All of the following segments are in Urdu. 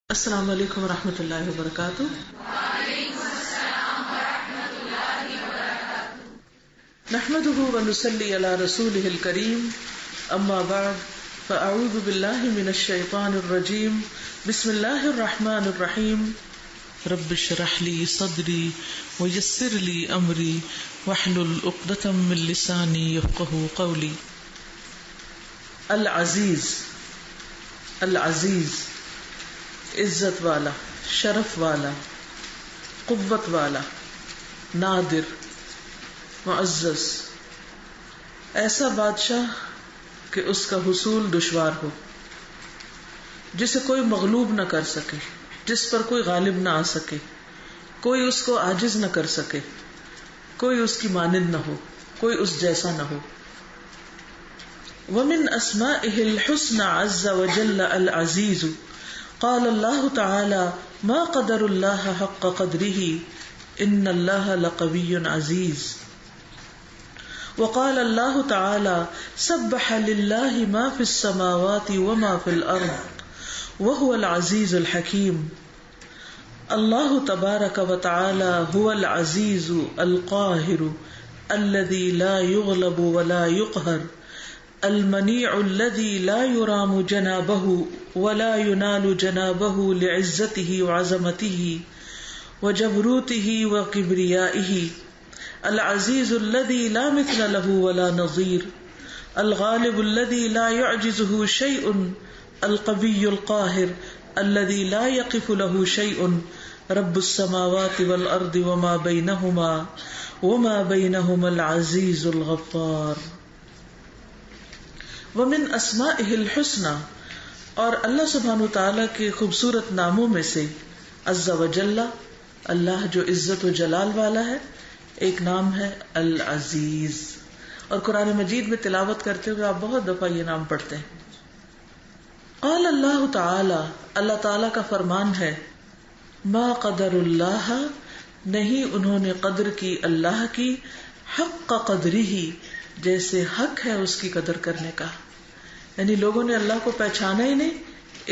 السلام علیکم ورحمۃ اللہ وبرکاتہ۔ نحمده ونصلي على رسوله الكريم اما بعد فاعوذ باللہ من الشیطان الرجیم بسم اللہ الرحمن الرحیم رب اشرح لي صدری ويسر لي امری واحلل عقدۃ من لسانی یفقهوا قولی۔ العزیز، العزیز عزت والا، شرف والا، قوت والا، نادر، معزز، ایسا بادشاہ کہ اس کا حصول دشوار ہو، جسے کوئی مغلوب نہ کر سکے، جس پر کوئی غالب نہ آ سکے، کوئی اس کو عاجز نہ کر سکے، کوئی اس کی مانند نہ ہو، کوئی اس جیسا نہ ہو۔ ومن اسمائه الحسنى عز وجل العزیز، قال اللہ تعالی ما قدر اللہ حق قدره ان اللہ لقوی عزیز، وقال اللہ تعالی سبح للہ ما فی السماوات وما فی الارض وهو العزیز الحکیم۔ اللہ تبارک وتعالی هو العزیز القاہر الذی لا یغلب ولا یقہر، المنیع الذی لا یرام جنابہ ولا ينال جنابه لعزته وعظمته وجبروته وكبريائه، العزيز الذي لا مثل له ولا نظير، الغالب الذي لا يعجزه شيء، القوي القاهر الذي لا يقف له شيء، رب السماوات والأرض وما بينهما العزيز الغفار۔ ومن اسمائه الحسنى، اور اللہ سبحانہ تعالیٰ کے خوبصورت ناموں میں سے عز وجل، اللہ جو عزت و جلال والا ہے، ایک نام ہے العزیز، اور قرآن مجید میں تلاوت کرتے ہوئے آپ بہت دفعہ یہ نام پڑھتے ہیں۔ قال اللہ تعالی، اللہ تعالیٰ کا فرمان ہے، ما قدر اللہ، نہیں انہوں نے قدر کی اللہ کی، حق قدرہ، جیسے حق ہے اس کی قدر کرنے کا۔ یعنی لوگوں نے اللہ کو پہچانا ہی نہیں،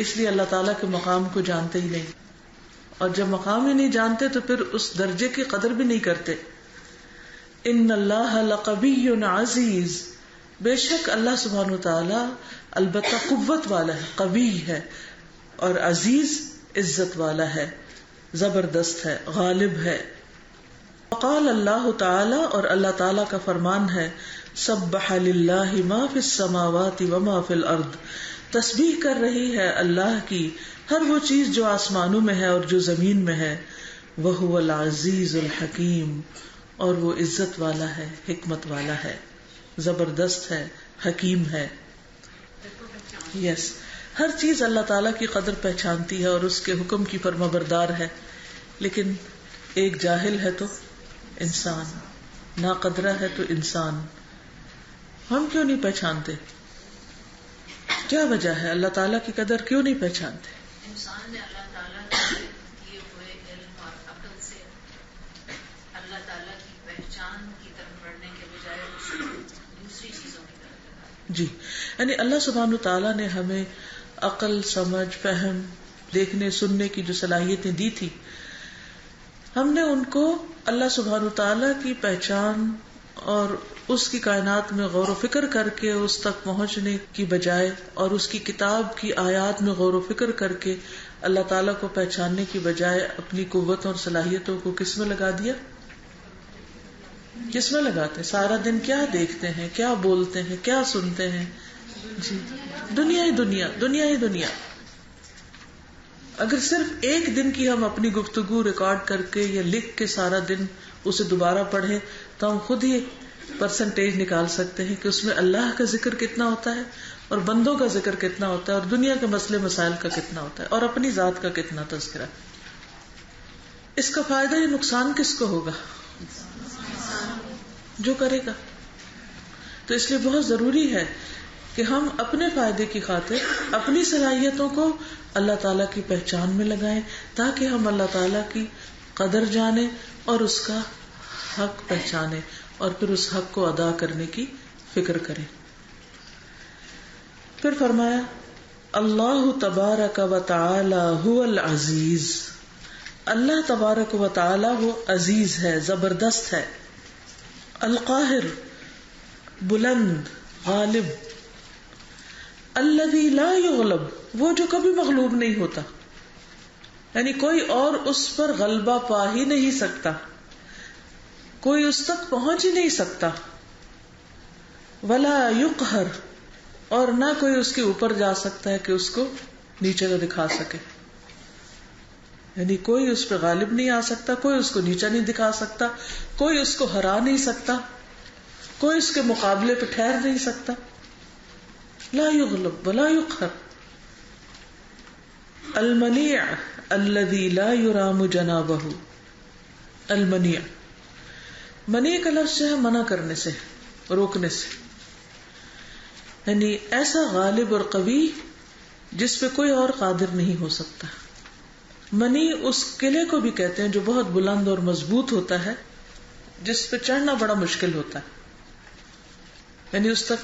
اس لیے اللہ تعالیٰ کے مقام کو جانتے ہی نہیں، اور جب مقام ہی نہیں جانتے تو پھر اس درجے کی قدر بھی نہیں کرتے۔ ان اللہ لقوی عزیز، بے شک اللہ سبحانہ تعالیٰ البتہ قوت والا ہے، قوی ہے، اور عزیز عزت والا ہے، زبردست ہے، غالب ہے۔ وقال اللہ تعالی، اور اللہ تعالیٰ کا فرمان ہے، سبح للہ ما فی السماوات وما فی الارض، تسبیح کر رہی ہے اللہ کی ہر وہ چیز جو آسمانوں میں ہے اور جو زمین میں ہے، وہو العزیز الحکیم، اور وہ عزت والا ہے، حکمت والا ہے، زبردست ہے، حکیم ہے۔ ہر چیز اللہ تعالیٰ کی قدر پہچانتی ہے اور اس کے حکم کی فرمانبردار ہے، لیکن ایک جاہل ہے تو انسان، ناقدرہ ہے تو انسان۔ ہم کیوں نہیں پہچانتے؟ کیا وجہ ہے اللہ تعالیٰ کی قدر کیوں نہیں پہچانتے؟ انسان نے اللہ تعالیٰ کے دیے ہوئے علم اور عقل سے اللہ تعالیٰ کی پہچان کی طرف بڑھنے کے بجائے اس کو دوسری چیزوں کی طرف لگا۔ جی، یعنی اللہ سبحانہ تعالیٰ نے ہمیں عقل، سمجھ، فہم، دیکھنے سننے کی جو صلاحیتیں دی تھی، ہم نے ان کو اللہ سبحانہ تعالیٰ کی پہچان اور اس کی کائنات میں غور و فکر کر کے اس تک پہنچنے کی بجائے، اور اس کی کتاب کی آیات میں غور و فکر کر کے اللہ تعالیٰ کو پہچاننے کی بجائے اپنی قوت اور صلاحیتوں کو کس میں لگا دیا؟ کس میں لگاتے ہیں؟ سارا دن کیا دیکھتے ہیں، کیا بولتے ہیں، کیا سنتے ہیں؟ جی، دنیا ہی دنیا، دنیا ہی دنیا۔ اگر صرف ایک دن کی ہم اپنی گفتگو ریکارڈ کر کے یا لکھ کے سارا دن اسے دوبارہ پڑھیں تو ہم خود ہی پرسنٹیج نکال سکتے ہیں کہ اس میں اللہ کا ذکر کتنا ہوتا ہے اور بندوں کا ذکر کتنا ہوتا ہے اور دنیا کے مسئلے مسائل کا کتنا ہوتا ہے اور اپنی ذات کا کتنا تذکرہ۔ اس کا فائدہ یا نقصان کس کو ہوگا؟ جو کرے گا۔ تو اس لیے بہت ضروری ہے کہ ہم اپنے فائدے کی خاطر اپنی صلاحیتوں کو اللہ تعالیٰ کی پہچان میں لگائیں، تاکہ ہم اللہ تعالیٰ کی قدر جانیں اور اس کا حق پہچانیں اور پھر اس حق کو ادا کرنے کی فکر کریں۔ پھر فرمایا اللہ تبارک و تعالی هو العزیز، اللہ تبارک و تعالی وہ عزیز ہے، زبردست ہے، القاہر بلند غالب، الذی لا یغلب وہ جو کبھی مغلوب نہیں ہوتا، یعنی کوئی اور اس پر غلبہ پا ہی نہیں سکتا، کوئی اس تک پہنچ ہی نہیں سکتا، ولا یقہر اور نہ کوئی اس کے اوپر جا سکتا ہے کہ اس کو نیچے نہ دکھا سکے، یعنی کوئی اس پہ غالب نہیں آ سکتا، کوئی اس کو نیچا نہیں دکھا سکتا، کوئی اس کو ہرا نہیں سکتا، کوئی اس کے مقابلے پہ ٹھہر نہیں سکتا، لا یغلب ولا یقہر، المنیع الذی لا یرام جنابہ، المنیع منیع کا لفظ جو ہے منع کرنے سے، روکنے سے، یعنی ایسا غالب اور قوی جس پہ کوئی اور قادر نہیں ہو سکتا۔ منی اس قلعے کو بھی کہتے ہیں جو بہت بلند اور مضبوط ہوتا ہے، جس پہ چڑھنا بڑا مشکل ہوتا ہے، یعنی اس تک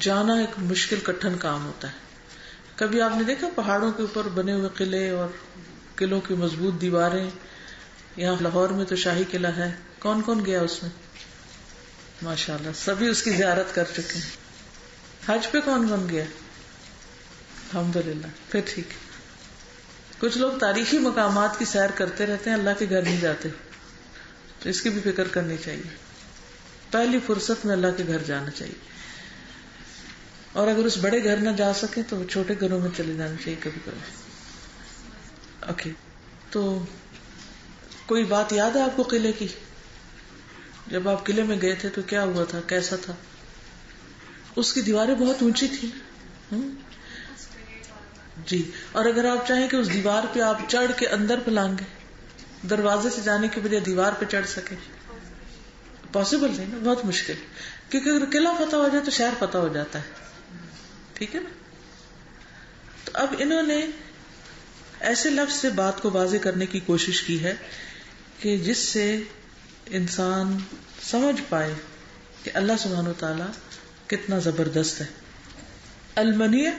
جانا ایک مشکل کٹھن کام ہوتا ہے۔ کبھی آپ نے دیکھا پہاڑوں کے اوپر بنے ہوئے قلعے اور قلعوں کی مضبوط دیواریں؟ یہاں لاہور میں تو شاہی قلعہ ہے، کون کون گیا اس میں؟ ماشاءاللہ سبھی اس کی زیارت کر چکے ہیں۔ حج پہ کون کون گیا؟ الحمدللہ، پھر ٹھیک۔ کچھ لوگ تاریخی مقامات کی سیر کرتے رہتے ہیں، اللہ کے گھر نہیں جاتے، تو اس کی بھی فکر کرنی چاہیے، پہلی فرصت میں اللہ کے گھر جانا چاہیے، اور اگر اس بڑے گھر نہ جا سکے تو چھوٹے گھروں میں چلے جانا چاہیے کبھی کبھی۔ اوکے، تو کوئی بات یاد ہے آپ کو قلعے کی؟ جب آپ قلعے میں گئے تھے تو کیا ہوا تھا، کیسا تھا؟ اس کی دیواریں بہت اونچی تھی جی، اور اگر آپ چاہیں کہ اس دیوار پہ آپ چڑھ کے اندر پلانگے، دروازے سے جانے کے بجائے دیوار پہ چڑھ سکے، پاسبل نہیں نا، بہت مشکل، کیونکہ اگر قلعہ فتح ہو جائے تو شہر فتح ہو جاتا ہے، ٹھیک ہے نا۔ تو اب انہوں نے ایسے لفظ سے بات کو واضح کرنے کی کوشش کی ہے کہ جس سے انسان سمجھ پائے کہ اللہ سبحانہ و تعالی کتنا زبردست ہے۔ المنیع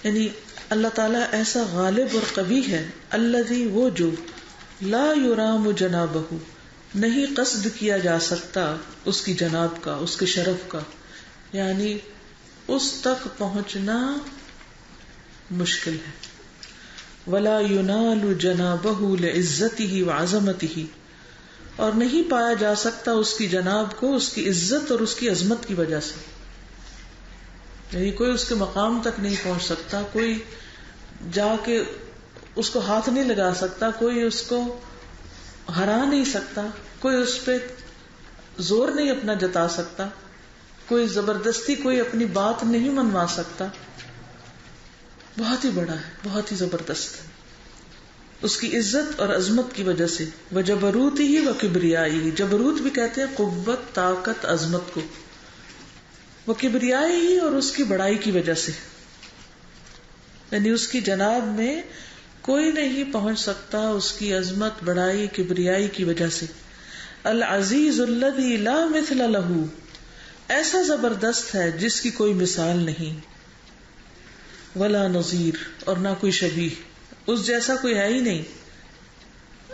یعنی اللہ تعالیٰ ایسا غالب اور قوی ہے، الذی وہ جو لا یرام جنابہ نہیں قصد کیا جا سکتا اس کی جناب کا، اس کے شرف کا، یعنی اس تک پہنچنا مشکل ہے، ولا ینال جنابہ لعزتہ وعظمتہ اور نہیں پایا جا سکتا اس کی جناب کو اس کی عزت اور اس کی عظمت کی وجہ سے، یعنی کوئی اس کے مقام تک نہیں پہنچ سکتا، کوئی جا کے اس کو ہاتھ نہیں لگا سکتا، کوئی اس کو ہرا نہیں سکتا، کوئی اس پہ زور نہیں اپنا جتا سکتا، کوئی زبردستی کوئی اپنی بات نہیں منوا سکتا، بہت ہی بڑا ہے، بہت ہی زبردست ہے اس کی عزت اور عظمت کی وجہ سے، وجبروت ہی وکبریائی، جبروت بھی کہتے ہیں قوت، طاقت، عظمت کو، وکبریائی ہی اور اس کی بڑائی کی وجہ سے، یعنی اس کی جناب میں کوئی نہیں پہنچ سکتا اس کی عظمت، بڑائی، کبریائی کی وجہ سے۔ العزیز الذی لا مثل لہ ایسا زبردست ہے جس کی کوئی مثال نہیں، ولا نظیر اور نہ کوئی شبیہ، اس جیسا کوئی ہے ہی نہیں۔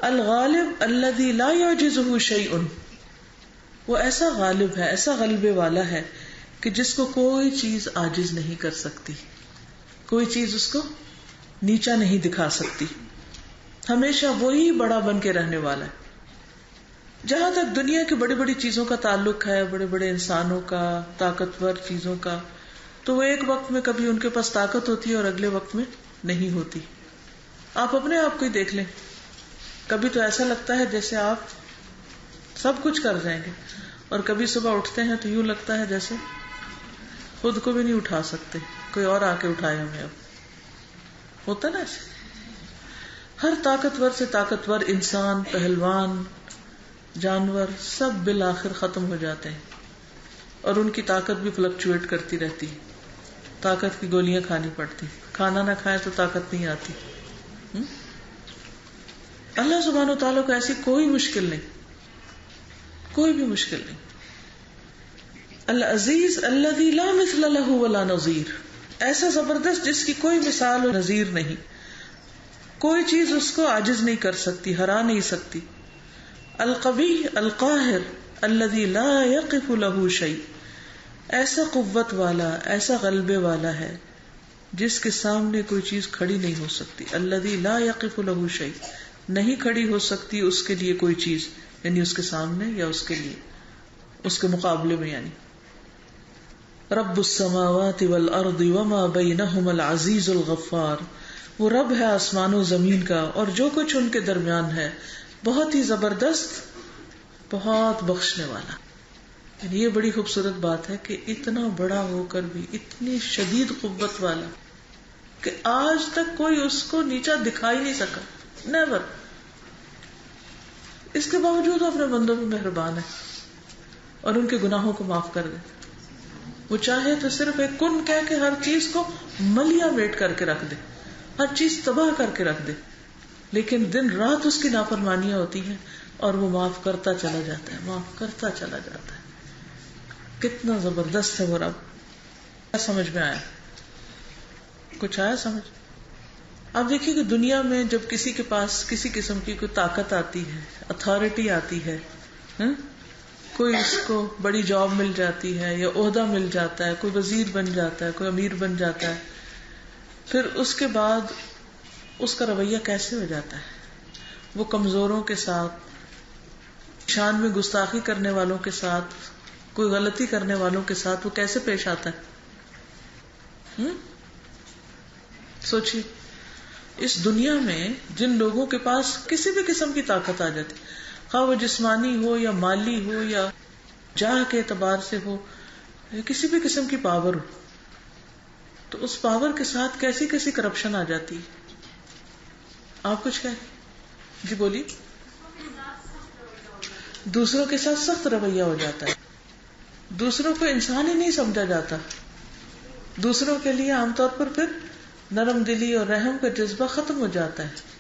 الغالب الذی لا یعجزہ شیء وہ ایسا غالب ہے، ایسا غلبے والا ہے کہ جس کو کوئی چیز عاجز نہیں کر سکتی، کوئی چیز اس کو نیچا نہیں دکھا سکتی، ہمیشہ وہی بڑا بن کے رہنے والا ہے۔ جہاں تک دنیا کی بڑی بڑی چیزوں کا تعلق ہے، بڑے بڑے انسانوں کا، طاقتور چیزوں کا، تو وہ ایک وقت میں کبھی ان کے پاس طاقت ہوتی ہے اور اگلے وقت میں نہیں ہوتی۔ آپ اپنے آپ کو ہی دیکھ لیں، کبھی تو ایسا لگتا ہے جیسے آپ سب کچھ کر جائیں گے، اور کبھی صبح اٹھتے ہیں تو یوں لگتا ہے جیسے خود کو بھی نہیں اٹھا سکتے، کوئی اور آ کے اٹھائے ہمیں۔ اب ہوتا نا ایسے، ہر طاقتور سے طاقتور انسان، پہلوان، جانور سب بالآخر ختم ہو جاتے ہیں، اور ان کی طاقت بھی فلکچویٹ کرتی رہتی ہے، طاقت کی گولیاں کھانی پڑتی، کھانا نہ کھائے تو طاقت نہیں آتی۔ اللہ سبحانہ و تعالیٰ کو ایسی کوئی مشکل نہیں، کوئی بھی مشکل نہیں۔ العزیز الذی لا مثل لہ ولا نظیر ایسا زبردست جس کی کوئی مثال و نظیر نہیں، کوئی چیز اس کو عاجز نہیں کر سکتی، ہرا نہیں سکتی. القوی القاہر الذی لا یقف له شیء، ایسا قوت والا، ایسا غلبے والا ہے جس کے سامنے کوئی چیز کھڑی نہیں ہو سکتی. الذی لا یقف له شیء، نہیں کھڑی ہو سکتی اس کے لیے کوئی چیز، یعنی اس کے سامنے یا اس کے لیے، اس کے مقابلے میں. یعنی رب السماوات والارض وما بینہما العزیز الغفار، وہ رب ہے آسمان و زمین کا اور جو کچھ ان کے درمیان ہے، بہت ہی زبردست، بہت بخشنے والا. یعنی یہ بڑی خوبصورت بات ہے کہ اتنا بڑا ہو کر بھی اتنی شدید قوت والا کہ آج تک کوئی اس کو نیچا دکھائی نہیں سکا، نیور. اس کے باوجود وہ اپنے بندوں پہ مہربان ہے اور ان کے گناہوں کو معاف کر دے. وہ چاہے تو صرف ایک کن کہہ کے ہر چیز کو ملیا میٹ کر کے رکھ دے، ہر چیز تباہ کر کے رکھ دے، لیکن دن رات اس کی نافرمانیاں ہوتی ہیں اور وہ معاف کرتا چلا جاتا ہے، معاف کرتا چلا جاتا ہے. کتنا زبردست ہے وہ رب. کیا سمجھ میں آیا؟ کچھ آیا سمجھ؟ آپ دیکھیے کہ دنیا میں جب کسی کے پاس کسی قسم کی کوئی طاقت آتی ہے، اتھارٹی آتی ہے، کوئی اس کو بڑی جاب مل جاتی ہے یا عہدہ مل جاتا ہے، کوئی وزیر بن جاتا ہے، کوئی امیر بن جاتا ہے، پھر اس کے بعد اس کا رویہ کیسے ہو جاتا ہے؟ وہ کمزوروں کے ساتھ، شان میں گستاخی کرنے والوں کے ساتھ، کوئی غلطی کرنے والوں کے ساتھ وہ کیسے پیش آتا ہے؟ سوچیے، اس دنیا میں جن لوگوں کے پاس کسی بھی قسم کی طاقت آ جاتی، خواہ وہ جسمانی ہو یا مالی ہو یا جاہ کے اعتبار سے ہو یا کسی بھی قسم کی پاور ہو، تو اس پاور کے ساتھ کیسی کیسی کرپشن آ جاتی. آپ کچھ کہیں؟ جی بولیے. دوسروں کے ساتھ سخت رویہ ہو جاتا ہے، دوسروں کو انسان ہی نہیں سمجھا جاتا، دوسروں کے لیے عام طور پر پھر نرم دلی اور رحم کا جذبہ ختم ہو جاتا ہے.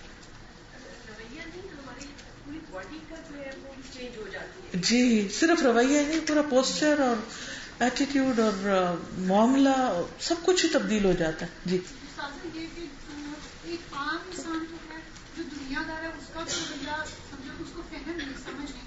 جی، صرف رویہ نہیں، پورا پوسچر اور ایٹیٹیوڈ اور معاملہ سب کچھ ہی تبدیل ہو جاتا ہے. جی ایک عام انسان جو ہے، جو دنیا دار ہے، اس کا بھی رویہ سمجھو، اس کو فہم نہیں، سمجھ نہیں،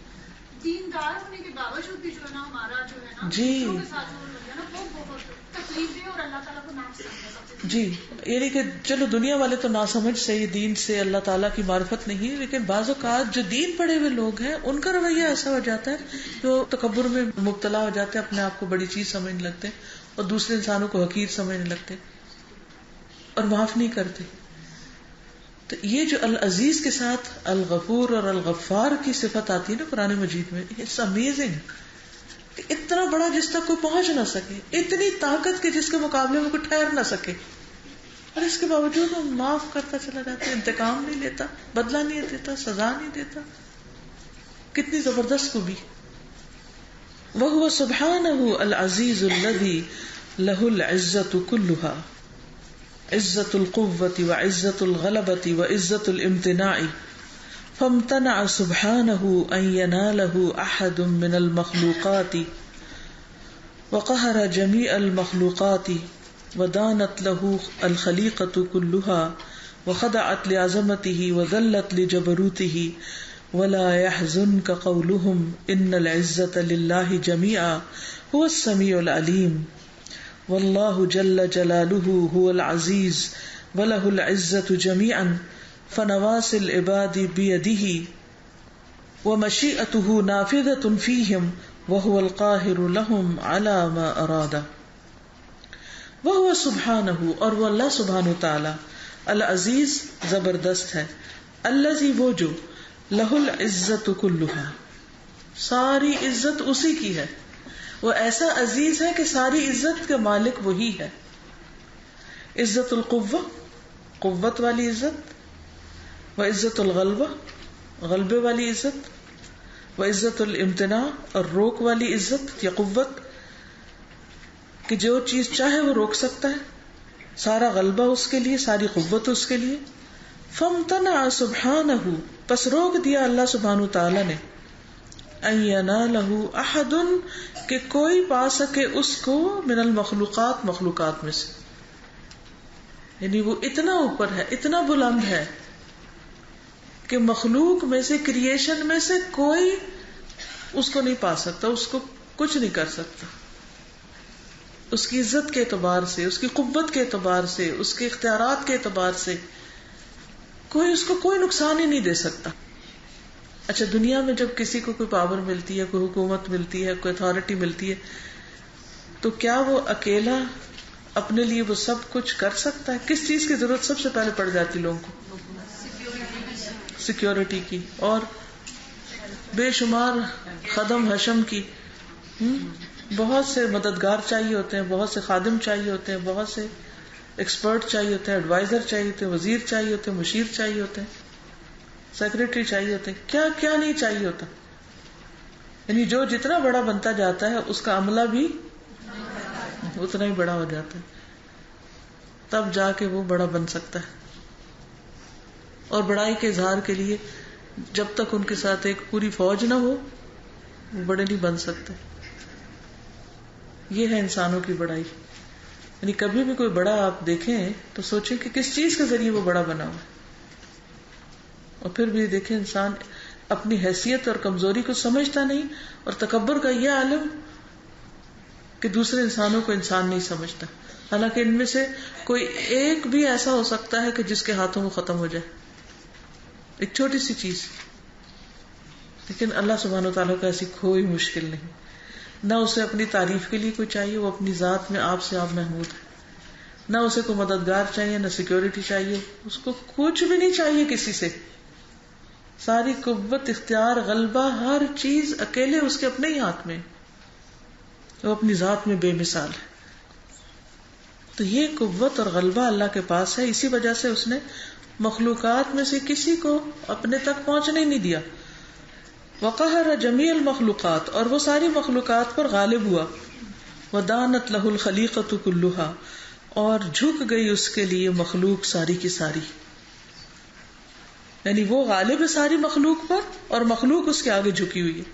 دیندار ہونے کے باوجود بھی جو ہے نا ہمارا جو ہے نا جی دوسروں کے ساتھ جو رویہ نا وہ بہت تکلیف دہ اور اللہ تعالیٰ کو ناپسند ہے. جی، یعنی کہ چلو دنیا والے تو ناسمجھ سے، دین سے، اللہ تعالیٰ کی معرفت نہیں، لیکن بعض اوقات جو دین پڑھے ہوئے لوگ ہیں ان کا رویہ ایسا ہو جاتا ہے جو تکبر میں مبتلا ہو جاتے ہیں، اپنے آپ کو بڑی چیز سمجھنے لگتے ہیں اور دوسرے انسانوں کو حقیر سمجھنے لگتے اور معاف نہیں کرتے. تو یہ جو العزیز کے ساتھ الغفور اور الغفار کی صفت آتی ہے نا قرآن مجید میں، اٹس امیزنگ. اتنا بڑا جس تک کوئی پہنچ نہ سکے، اتنی طاقت کے جس کے مقابلے میں کوئی ٹھہر نہ سکے، اور اس کے باوجود وہ معاف کرتا چلا جاتا ہے، انتقام نہیں لیتا، بدلہ نہیں دیتا، سزا نہیں دیتا. کتنی زبردست خوبی. وَهُوَ سُبْحَانَهُ الْعَزِيزُ الَّذِي لَهُ الْعِزَّةُ كُلُّهَا، عِزَّةُ الْقُوَّةِ وَعِزَّةُ الْغَلَبَةِ وَعِزَّةُ الْإِمْتِنَاعِ، فامتنع سبحانه أن يناله أحد من المخلوقات وقهر جميع المخلوقات ودانت له الخليقة كلها وخضعت لعظمته وذلت لجبروته ولا يحزنك قولهم إن العزة لله جميعا هو السميع العليم والله جل جلاله هو العزيز وله العزة جميعا فنواصي العباد بيده ومشيئته نافذة فيهم وهو القاهر لهم على ما أراد. وهو سبحانه، اور وہ اللہ سبحانہ تعالی، العزیز زبردست ہے، الذی وہ جو، لہ العزت کلها ساری عزت اسی کی ہے، وہ ایسا عزیز ہے کہ ساری عزت کا مالک وہی ہے. عزت القوہ، قوت والی عزت، وعزت الغلبہ، غلبے والی عزت، وعزت الامتناع، اور روک والی عزت یا قوت کہ جو چیز چاہے وہ روک سکتا ہے، سارا غلبہ اس کے لیے، ساری قوت اس کے لیے. فامتنع سبحانہ، پس روک دیا اللہ سبحانہ تعالی نے، ان ینالہ احد، کہ کوئی پا سکے اس کو، من المخلوقات، مخلوقات میں سے. یعنی وہ اتنا اوپر ہے، اتنا بلند ہے کہ مخلوق میں سے، کریشن میں سے کوئی اس کو نہیں پا سکتا، اس کو کچھ نہیں کر سکتا. اس کی عزت کے اعتبار سے، اس کی قوت کے اعتبار سے، اس کے اختیارات کے اعتبار سے کوئی اس کو کوئی نقصان ہی نہیں دے سکتا. اچھا، دنیا میں جب کسی کو کوئی پاور ملتی ہے، کوئی حکومت ملتی ہے، کوئی اتھارٹی ملتی ہے، تو کیا وہ اکیلا اپنے لیے وہ سب کچھ کر سکتا ہے؟ کس چیز کی ضرورت سب سے پہلے پڑ جاتی لوگوں کو؟ سیکیورٹی کی، اور بے شمار خدم حشم کی. بہت سے مددگار چاہیے ہوتے ہیں، بہت سے خادم چاہیے ہوتے ہیں، بہت سے ایکسپرٹ چاہیے ہوتے ہیں، ایڈوائزر چاہیے ہوتے ہیں، وزیر چاہیے ہوتے ہیں، مشیر چاہیے ہوتے ہیں، سیکرٹری چاہیے ہوتے ہیں. کیا کیا نہیں چاہیے ہوتا. یعنی جو جتنا بڑا بنتا جاتا ہے اس کا عملہ بھی اتنا ہی بڑا ہو جاتا ہے، تب جا کے وہ بڑا بن سکتا ہے. اور بڑائی کے اظہار کے لیے جب تک ان کے ساتھ ایک پوری فوج نہ ہو وہ بڑے نہیں بن سکتے. یہ ہے انسانوں کی بڑائی. یعنی کبھی بھی کوئی بڑا آپ دیکھیں تو سوچیں کہ کس چیز کے ذریعے وہ بڑا بنا ہوا. اور پھر بھی دیکھیں انسان اپنی حیثیت اور کمزوری کو سمجھتا نہیں، اور تکبر کا یہ عالم کہ دوسرے انسانوں کو انسان نہیں سمجھتا. حالانکہ ان میں سے کوئی ایک بھی ایسا ہو سکتا ہے کہ جس کے ہاتھوں وہ ختم ہو جائے، ایک چھوٹی سی چیز. لیکن اللہ سبحانہ و تعالیٰ کا ایسی کوئی مشکل نہیں. نہ اسے اپنی تعریف کے لیے کوئی چاہیے، وہ اپنی ذات میں آپ سے آپ محمود ہے. نہ اسے کوئی مددگار چاہیے، نہ سیکیورٹی چاہیے، اس کو کچھ بھی نہیں چاہیے کسی سے. ساری قوت، اختیار، غلبہ، ہر چیز اکیلے اس کے اپنے ہی ہاتھ میں. وہ اپنی ذات میں بے مثال ہے. تو یہ قوت اور غلبہ اللہ کے پاس ہے. اسی وجہ سے اس نے مخلوقات میں سے کسی کو اپنے تک پہنچنے نہیں دیا. وقہر جمیع المخلوقات، اور وہ ساری مخلوقات پر غالب ہوا. ودانت لہ الخلیقۃ کلھا، اور جھک گئی اس کے لیے مخلوق ساری کی ساری. یعنی وہ غالب ہے ساری مخلوق پر اور مخلوق اس کے آگے جھکی ہوئی ہے.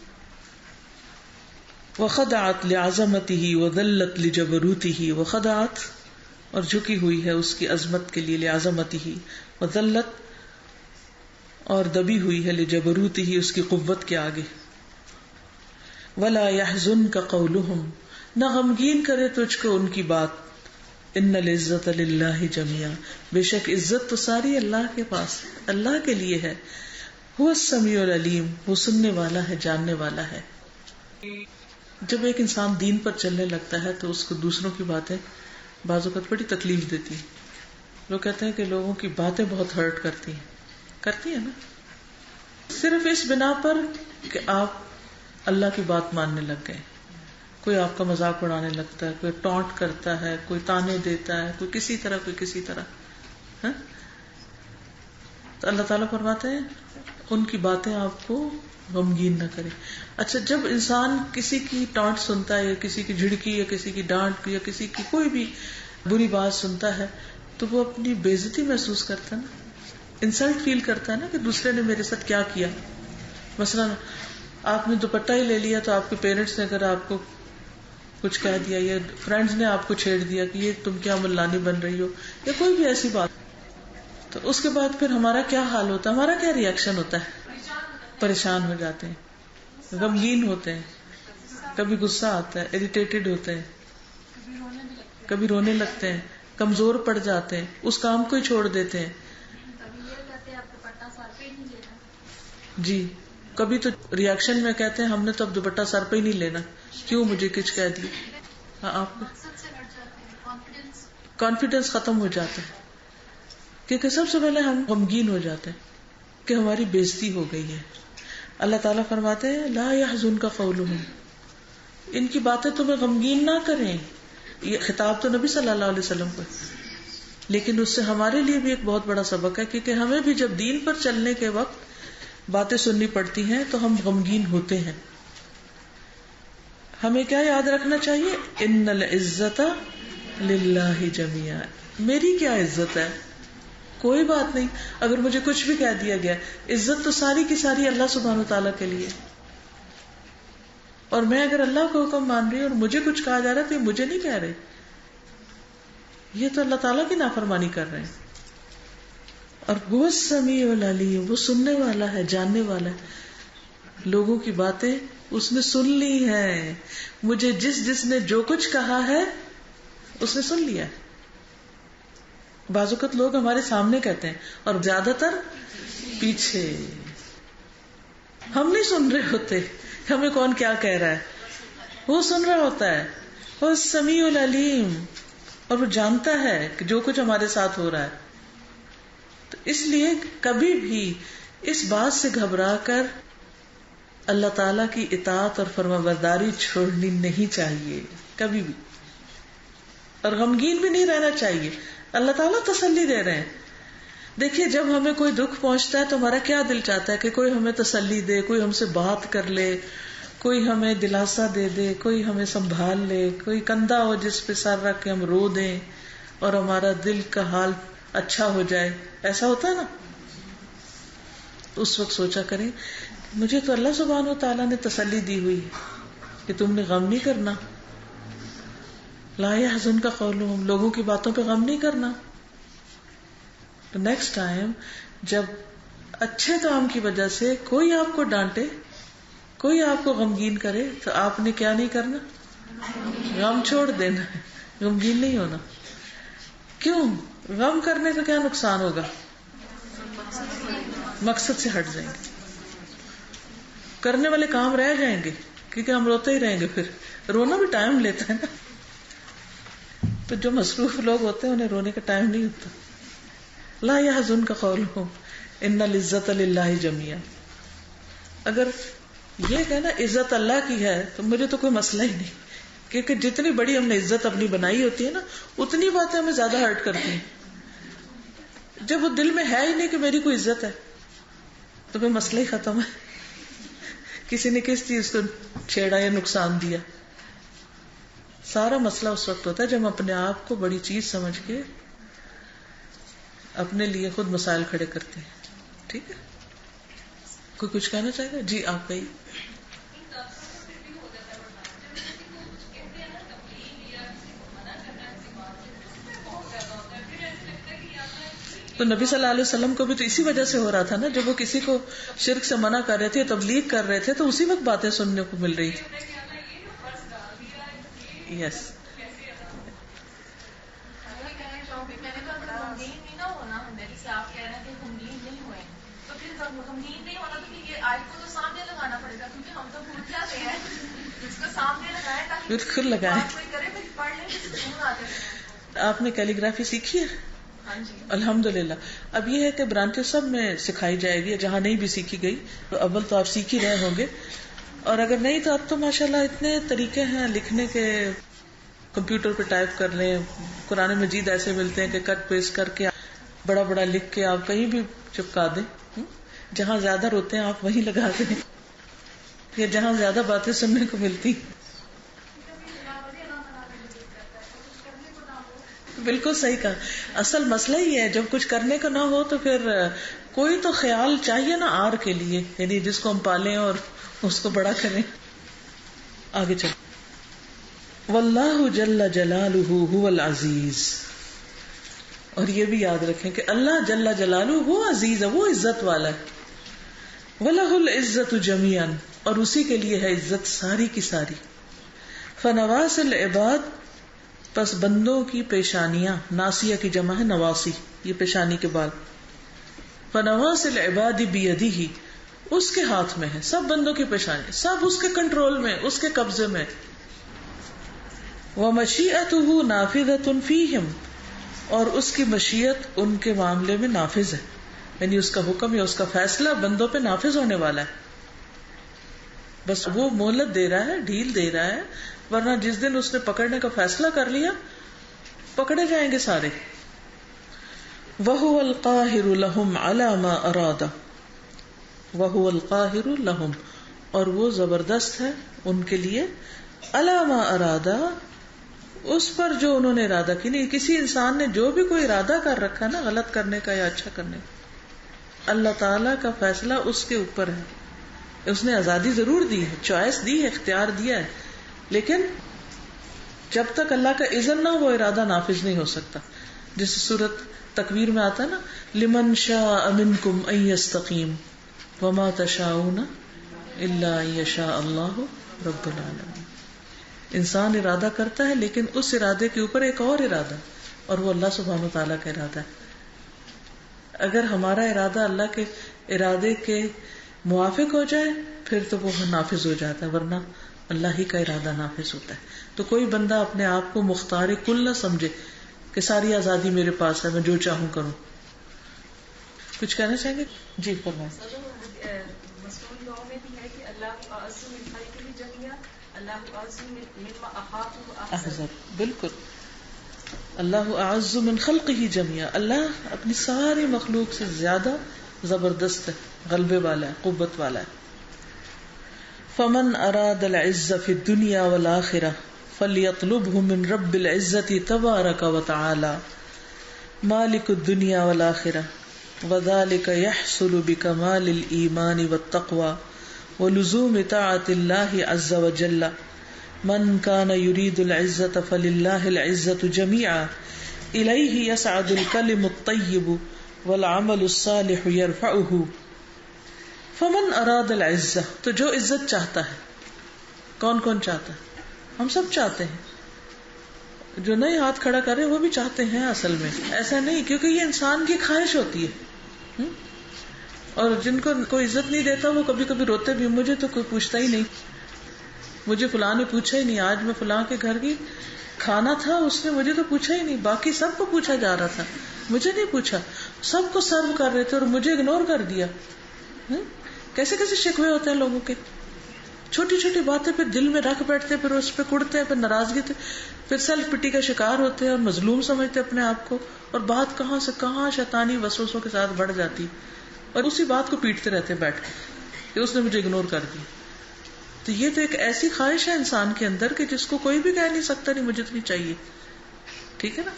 وخضعت لعظمتہ وذلت لجبروتہ، وخضعت اور جھکی ہوئی ہے اس کی عظمت کے لیے، لعظمتہ، وذلت اور دبی ہوئی ہے، لجبروتہ اس کی قوت کے آگے. ولا يحزنک قولہم، نہ غمگین کرے تجھ کو ان کی بات. ان العزت للہ جميعا، بے شک عزت تو ساری اللہ کے پاس، اللہ کے لیے ہے. هو السمیع العلیم، وہ سننے والا ہے، جاننے والا ہے. جب ایک انسان دین پر چلنے لگتا ہے تو اس کو دوسروں کی باتیں بعض اوقات بڑی تکلیف دیتی ہیں. لوگ کہتے ہیں کہ لوگوں کی باتیں بہت ہرٹ کرتی ہیں نا، صرف اس بنا پر کہ آپ اللہ کی بات ماننے لگ گئے. کوئی آپ کا مذاق اڑانے لگتا ہے، کوئی ٹونٹ کرتا ہے، کوئی تانے دیتا ہے، کوئی کسی طرح. تو اللہ تعالیٰ فرماتے ہیں ان کی باتیں آپ کو غمگین نہ کرے. اچھا، جب انسان کسی کی ٹانٹ سنتا ہے، یا کسی کی جھڑکی، یا کسی کی ڈانٹ، یا کسی کی کوئی بھی بری بات سنتا ہے تو وہ اپنی بے عزتی محسوس کرتا ہے نا، انسلٹ فیل کرتا ہے نا کہ دوسرے نے میرے ساتھ کیا کیا. مثلا آپ نے دوپٹہ ہی لے لیا تو آپ کے پیرنٹس نے اگر آپ کو کچھ کہہ دیا، یا فرینڈز نے آپ کو چھیڑ دیا کہ یہ تم کیا ملانی بن رہی ہو، یا کوئی بھی ایسی بات، تو اس کے بعد پھر ہمارا کیا حال ہوتا ہے، ہمارا کیا ری ایکشن ہوتا ہے؟ پریشان ہو جاتے ہیں، غمگین ہوتے ہیں، کبھی غصہ آتا ہے، اریٹیٹڈ ہوتے ہیں، کبھی رونے لگتے ہیں، کمزور پڑ جاتے ہیں، اس کام کو ہی چھوڑ دیتے ہیں. جی، کبھی تو ری ایکشن میں کہتے ہیں ہم نے تو اب دوپٹہ سر پہ ہی نہیں لینا، کیوں مجھے کچھ کہہ دیا. ہاں، آپ کو کانفیڈینس ختم ہو جاتا ہے، کیونکہ سب سے پہلے ہم غمگین ہو جاتے ہیں کہ ہماری بے عزتی ہو گئی ہے. اللہ تعالیٰ فرماتے ہیں لا يحزنک قولہم، ان کی باتیں تمہیں غمگین نہ کریں. یہ خطاب تو نبی صلی اللہ علیہ وسلم کو، لیکن اس سے ہمارے لیے بھی ایک بہت بڑا سبق ہے، کیونکہ ہمیں بھی جب دین پر چلنے کے وقت باتیں سننی پڑتی ہیں تو ہم غمگین ہوتے ہیں. ہمیں کیا یاد رکھنا چاہیے؟ ان العزت للہ جميعا، میری کیا عزت ہے؟ کوئی بات نہیں. اگر مجھے کچھ بھی کہہ دیا گیا، عزت تو ساری کی ساری اللہ سبحانہ وتعالیٰ کے لیے. اور میں اگر اللہ کا حکم مان رہی ہوں اور مجھے کچھ کہا جا رہا ہے تو یہ مجھے نہیں کہہ رہے، یہ تو اللہ تعالیٰ کی نافرمانی کر رہے ہیں. اور وہ السمیع العلیم، وہ سننے والا ہے، جاننے والا ہے. لوگوں کی باتیں اس نے سن لی ہے. مجھے جس نے جو کچھ کہا ہے اس نے سن لیا ہے. بعض اوقات لوگ ہمارے سامنے کہتے ہیں اور زیادہ تر پیچھے. ہم نہیں سن رہے ہوتے ہمیں کون کیا کہہ رہا ہے، وہ سن رہا ہوتا ہے. وہ السمیع العلیم، اور وہ جانتا ہے کہ جو کچھ ہمارے ساتھ ہو رہا ہے. تو اس لیے کبھی بھی اس بات سے گھبرا کر اللہ تعالی کی اطاعت اور فرمانبرداری چھوڑنی نہیں چاہیے کبھی بھی، اور غمگین بھی نہیں رہنا چاہیے. اللہ تعالیٰ تسلی دے رہے ہیں. دیکھیے جب ہمیں کوئی دکھ پہنچتا ہے تو ہمارا کیا دل چاہتا ہے کہ کوئی ہمیں تسلی دے، کوئی ہم سے بات کر لے، کوئی ہمیں دلاسا دے دے، کوئی ہمیں سنبھال لے، کوئی کندھا ہو جس پہ سر رکھ کے ہم رو دیں اور ہمارا دل کا حال اچھا ہو جائے. ایسا ہوتا ہے نا. اس وقت سوچا کریں مجھے تو اللہ سبحانہ و تعالیٰ نے تسلی دی ہوئی کہ تم نے غم نہیں کرنا. لا يحزنک قولہم، لوگوں کی باتوں پہ غم نہیں کرنا. تو نیکسٹ ٹائم جب اچھے کام کی وجہ سے کوئی آپ کو ڈانٹے، کوئی آپ کو غمگین کرے، تو آپ نے کیا نہیں کرنا؟ غم چھوڑ دینا ہے، غمگین نہیں ہونا. کیوں؟ غم کرنے کا کیا نقصان ہوگا؟ مقصد سے ہٹ جائیں گے، کرنے والے کام رہ جائیں گے، کیونکہ ہم روتے ہی رہیں گے. پھر رونا بھی ٹائم لیتا ہے نا. تو جو مصروف لوگ ہوتے ہیں انہیں رونے کا ٹائم نہیں ہوتا. لا يحزنک قولہم ان العزت للہ جمیعا. اگر یہ کہنا عزت اللہ کی ہے تو مجھے تو کوئی مسئلہ ہی نہیں، کیونکہ جتنی بڑی ہم نے عزت اپنی بنائی ہوتی ہے نا اتنی باتیں ہمیں زیادہ ہرٹ کرتی ہیں. جب وہ دل میں ہے ہی نہیں کہ میری کوئی عزت ہے تو پھر مسئلہ ہی ختم ہے. کسی نے کس چیز کو چھیڑا یا نقصان دیا. سارا مسئلہ اس وقت ہوتا ہے جب ہم اپنے آپ کو بڑی چیز سمجھ کے اپنے لیے خود مسائل کھڑے کرتے ہیں. ٹھیک ہے، کوئی کچھ کہنا چاہے گا؟ جی آپ کہیے. تو نبی صلی اللہ علیہ وسلم کو بھی تو اسی وجہ سے ہو رہا تھا نا، جب وہ کسی کو شرک سے منع کر رہے تھے، تبلیغ کر رہے تھے، تو اسی وقت باتیں سننے کو مل رہی تھی. یس بالکل لگائیں. آپ نے کیلی گرافی سیکھی ہے؟ الحمدللہ. اب یہ ہے کہ برانچز سب میں سکھائی جائے گی، جہاں نہیں بھی سیکھی گئی تو اول تو آپ سیکھ ہی رہے ہوں گے، اور اگر نہیں تو اب تو ماشاءاللہ اتنے طریقے ہیں لکھنے کے. کمپیوٹر پہ ٹائپ کر لیں، قرآن مجید ایسے ملتے ہیں کہ کٹ پیسٹ کر کے بڑا بڑا لکھ کے آپ کہیں بھی چپکا دیں. جہاں زیادہ روتے ہیں آپ وہیں لگا دیں، یا جہاں زیادہ باتیں سننے کو ملتی. بالکل صحیح کہا. اصل مسئلہ ہی ہے جب کچھ کرنے کو نہ ہو تو پھر کوئی تو خیال چاہیے نا آر کے لیے، یعنی جس کو ہم پالیں اور اس کو بڑا کریں. آگے چلیں. واللہ جل جلالہ هو العزیز. اور یہ بھی یاد رکھیں کہ اللہ جل جلالہ وہ عزیز ہے، وہ عزت والا ہے. وَلَهُ الْعِزَّةُ جَمِيعًا، اور اسی کے لیے ہے عزت ساری کی ساری. فَنَوَاسِ الْعِبَادِ، پس بندوں کی پیشانیاں، ناسیہ کی جمع ہے نواسی، یہ پیشانی کے بعد. فَنَوَاسِ الْعِبَادِ بِيَدِهِ، اس کے ہاتھ میں ہے سب بندوں کی پیشانی، سب اس کے کنٹرول میں، اس کے قبضے میں. وَمَشِيئَتُهُ نَافِذَةٌ فِيهِمْ، اور اس کی مشیت ان کے معاملے میں نافذ ہے، یعنی اس کا حکم یا اس کا فیصلہ بندوں پہ نافذ ہونے والا ہے. بس وہ مہلت دے رہا ہے، ڈھیل دے رہا ہے، ورنہ جس دن اس نے پکڑنے کا فیصلہ کر لیا پکڑے جائیں گے سارے. وَهُوَ الْقَاهِرُ لَهُمْ عَلَى مَا أَرَادَ، وَهُوَ الْقَاهِرُ لَهُمْ، اور وہ زبردست ہے ان کے لیے، عَلَى مَا أَرَادَ، اس پر جو انہوں نے ارادہ کی. نہیں، کسی انسان نے جو بھی کوئی ارادہ کر رکھا نا غلط کرنے کا یا اچھا کرنے کا، اللہ تعالی کا فیصلہ اس کے اوپر ہے. اس نے آزادی ضرور دی ہے، چوائس دی ہے، اختیار دیا ہے، لیکن جب تک اللہ کا اذن نہ وہ ارادہ نافذ نہیں ہو سکتا. جس صورت تکویر میں آتا ہے نا لمن شاء منکم ان یستقیم وما تشاءون الا ان یشاء اللہ رب العالمین. انسان ارادہ کرتا ہے لیکن اس ارادے کے اوپر ایک اور ارادہ اور وہ اللہ سبحانہ وتعالیٰ کا ارادہ ہے. اگر ہمارا ارادہ اللہ کے ارادے کے موافق ہو جائے پھر تو وہ نافذ ہو جاتا ہے, ورنہ اللہ ہی کا ارادہ نافذ ہوتا ہے. تو کوئی بندہ اپنے آپ کو مختار کل نہ سمجھے کہ ساری آزادی میرے پاس ہے, میں جو چاہوں کروں. کچھ کہنا چاہیں گے؟ جی فرمائیں. مسئول دعا میں بھی ہے کہ اللہ اعز من خلقہ جمیعا, اللہ اعز مما اخاف احذر. بالکل, اللہ اعز من خلقہ جمیعا, اللہ اپنی ساری مخلوق سے زیادہ زبردست ہے, غلبے والا ہے, قوت والا ہے. فمن اراد العزة في الدنيا والآخرة فليطلبه من رب العزة تبارك وتعالى مالك الدنيا والآخرة, وذلك يحصل بكمال الإيمان والتقوى ولزوم طاعة الله عز وجل. من كان يريد العزة فلله العزة جميعا, إليه يسعد الكلم الطيب والعمل الصالح يرفعه. فمن اراد العزة, تو جو عزت چاہتا ہے. کون کون چاہتا ہے؟ ہم سب چاہتے ہیں. جو نہیں ہاتھ کھڑا کرے وہ بھی چاہتے ہیں اصل میں, ایسا نہیں, کیونکہ یہ انسان کی خواہش ہوتی ہے. اور جن کو کوئی عزت نہیں دیتا وہ کبھی کبھی روتے بھی, مجھے تو کوئی پوچھتا ہی نہیں, مجھے فلاں نے پوچھا ہی نہیں, آج میں فلاں کے گھر کی کھانا تھا اس نے مجھے تو پوچھا ہی نہیں, باقی سب کو پوچھا جا رہا تھا, مجھے نہیں پوچھا. سب کو سرو کر رہے تھے اور مجھے اگنور کر دیا. کیسے کیسے شکوے ہوتے ہیں لوگوں کے, چھوٹی چھوٹی باتیں پھر دل میں رکھ بیٹھتے, پھر اس پہ کڑتے ہیں, پھر ناراضگی تھے, پھر سیلف پٹی کا شکار ہوتے ہیں اور مظلوم سمجھتے اپنے آپ کو, اور بات کہاں سے کہاں شیطانی وسوسوں کے ساتھ بڑھ جاتی, اور اسی بات کو پیٹتے رہتے بیٹھ کے کہ اس نے مجھے اگنور کر دی. تو یہ تو ایک ایسی خواہش ہے انسان کے اندر کہ جس کو کوئی بھی کہہ نہیں سکتا نہیں مجھے تو نہیں چاہیے. ٹھیک ہے نا,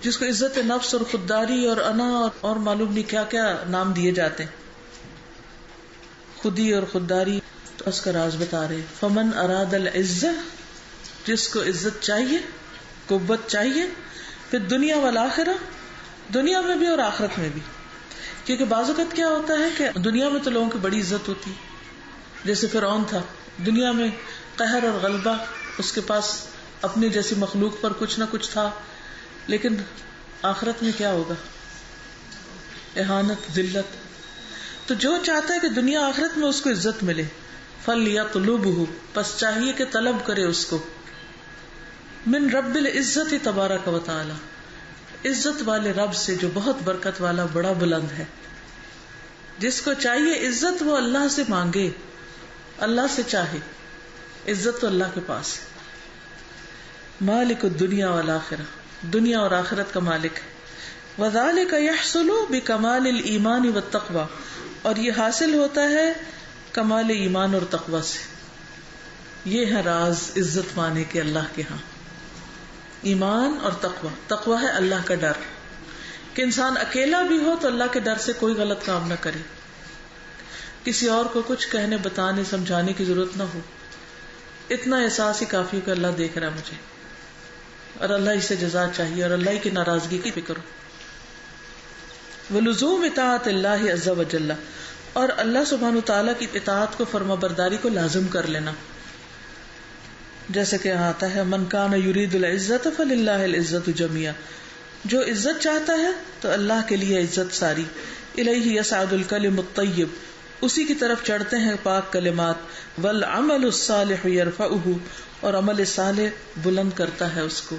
جس کو عزت نفس اور خودداری اور انا اور معلوم نہیں کیا کیا نام دیے جاتے ہیں, خودی اور خودداری. تو اس کا راز بتا رہے, فمن اراد العزہ, جس کو عزت چاہیے, قوت چاہیے, پھر دنیا والآخرہ, دنیا میں بھی اور آخرت میں بھی. کیونکہ بعض اوقات کیا ہوتا ہے کہ دنیا میں تو لوگوں کی بڑی عزت ہوتی, جیسے فرعون تھا, دنیا میں قہر اور غلبہ, اس کے پاس اپنی جیسی مخلوق پر کچھ نہ کچھ تھا, لیکن آخرت میں کیا ہوگا؟ اہانت, ذلت. تو جو چاہتا ہے کہ دنیا آخرت میں اس کو عزت ملے, فَلْيَطْلُبْهُ, پس چاہیے کہ طلب کرے اس کو, من رب العزت تبارک و تعالی, عزت والے رب سے جو بہت برکت والا بڑا بلند ہے. جس کو چاہیے عزت وہ اللہ سے مانگے, اللہ سے چاہے, عزت تو اللہ کے پاس ہے. مالک الدنیا والآخرہ, دنیا اور آخرت کا مالک ہے. وَذَلِكَ يَحْصُلُ بِكَمَالِ الْإِيمَانِ وَالتَّقْوَى, اور یہ حاصل ہوتا ہے کمال ایمان اور تقوی سے. یہ ہے راز عزت پانے کے اللہ کے ہاں, ایمان اور تقوی. تقوی ہے اللہ کا ڈر, کہ انسان اکیلا بھی ہو تو اللہ کے ڈر سے کوئی غلط کام نہ کرے, کسی اور کو کچھ کہنے بتانے سمجھانے کی ضرورت نہ ہو, اتنا احساس ہی کافی کہ اللہ دیکھ رہا ہے مجھے, اور اللہ ہی سے جزا چاہیے, اور اللہ کی ناراضگی کی فکر ہو. وَلُزُومِ طاعَةِ اللَّهِ عَزَّ وَجَلَّ, اور اللہ سبحانہ وتعالیٰ کی اطاعت کو, فرما برداری کو لازم کر لینا. جیسے کہ آتا ہے من کان یرید العزت فللہ العزت جمیعا, جو عزت چاہتا ہے تو اللہ کے لیے عزت ساری. الیہ یصعد الکلم الطیب, اسی کی طرف چڑھتے ہیں پاک کلمات. والعمل الصالح یرفعہ, اور عمل صالح بلند کرتا ہے اس کو,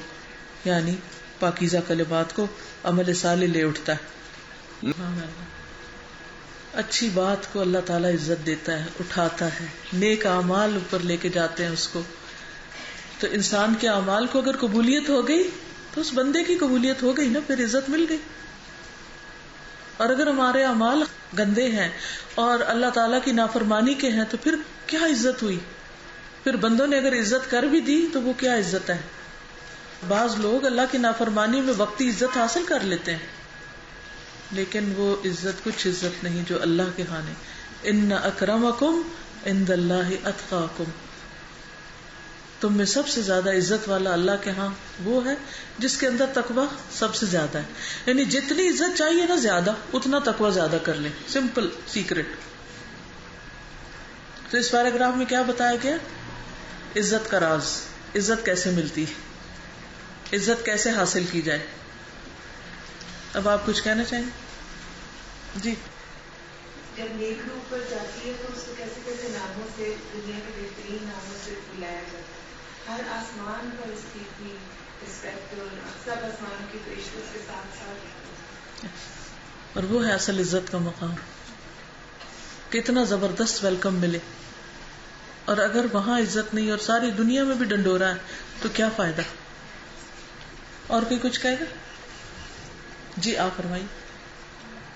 یعنی پاکیزہ کلمات کو عمل صالح لے اٹھتا ہے. اچھی بات کو اللہ تعالیٰ عزت دیتا ہے, اٹھاتا ہے, نیک اعمال اوپر لے کے جاتے ہیں اس کو. تو انسان کے اعمال کو اگر قبولیت ہو گئی تو اس بندے کی قبولیت ہو گئی نا, پھر عزت مل گئی. اور اگر ہمارے اعمال گندے ہیں اور اللہ تعالیٰ کی نافرمانی کے ہیں تو پھر کیا عزت ہوئی؟ پھر بندوں نے اگر عزت کر بھی دی تو وہ کیا عزت ہے؟ بعض لوگ اللہ کی نافرمانی میں وقتی عزت حاصل کر لیتے ہیں, لیکن وہ عزت کچھ عزت نہیں جو اللہ کے ہاں ہے. ان اکرمکم عند اللہ اتقاکم, تم میں سب سے زیادہ عزت والا اللہ کے ہاں وہ ہے جس کے اندر تقوی سب سے زیادہ ہے. یعنی جتنی عزت چاہیے نا زیادہ، اتنا تقوی زیادہ کر لیں. Simple secret. تو اس پیراگراف میں کیا بتایا گیا؟ عزت کا راز، عزت کیسے ملتی ہے، عزت کیسے حاصل کی جائے. اب آپ کچھ کہنا چاہیں گے؟ جی. جب نیک روح پر جاتی ہے تو اس کو کیسے کیسے ناموں سے، دنیا کے بہترین ناموں سے بلایا جاتا ہے. ہر آسمان پر اس کی اتنی رسپیکٹ، اور سب آسمان کی فرشتوں کے ساتھ ساتھ. اور وہ ہے اصل عزت کا مقام. کتنا زبردست ویلکم ملے، اور اگر وہاں عزت نہیں اور ساری دنیا میں بھی ڈنڈورا ہے تو کیا فائدہ. اور کوئی کچھ کہے گا؟ جی آپ فرمائیے.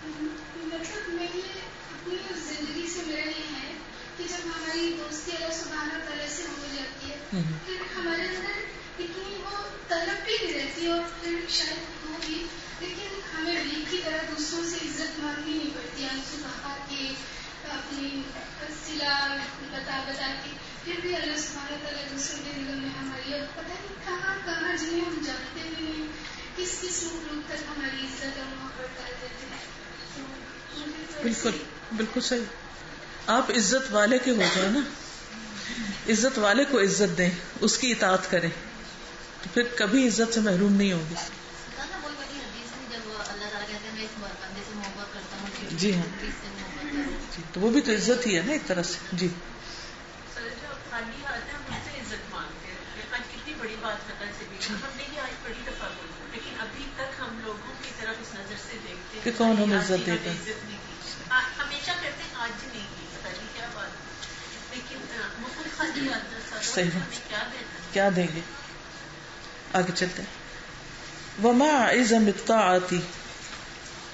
مطلب میں یہ اپنی زندگی سے میرا یہ ہے کہ جب ہماری دوستی اللہ سبحانہ تعالیٰ سے ہو جاتی ہے پھر ہمارے اندر اتنی وہ طلب بھی نہیں رہتی، اور پھر شاید وہ بھی، لیکن ہمیں بھی کی طرح دوسروں سے عزت مانگنی نہیں پڑتی. ہم صبح کے اپنی صلہ بتا کے پھر بھی اللہ سبحانہ تعالیٰ دوسروں کے دلوں میں ہماری، اور پتہ نہیں کہاں کہاں جنہیں ہم جانتے بھی نہیں کس کس لوگ تک ہماری عزت اور محبت ڈال دیتے ہیں. بالکل بالکل صحیح. آپ عزت والے کے ہو جائے نا، عزت والے کو عزت دیں، اس کی اطاعت کریں، تو پھر کبھی عزت سے محروم نہیں ہوگی. جی ہاں جی، تو وہ بھی تو عزت ہی ہے نا ایک طرح سے. جی سر جو خالی ہاتھ ہے ہم اس سے عزت مانگتے ہیں. آج کتنی بڑی بات پتہ چلی، ہم نے یہ آج بڑی دفعہ بولا، لیکن ابھی تک ہم لوگوں کی طرف اس نظر سے دیکھتے ہیں کہ کون ہمیں عزت دیتا ہے. عزت نہیں کی، ہمیشہ کرتے ہیں، آج بھی نہیں کی، پتہ نہیں کیا بات. لیکن وہ خود خالی ہاتھ صحیح ہمیں کیا دینا، کیا دیں گے. آگے چلتے ہیں. وَمَعَ عِزَمِ الطَّاعَةِ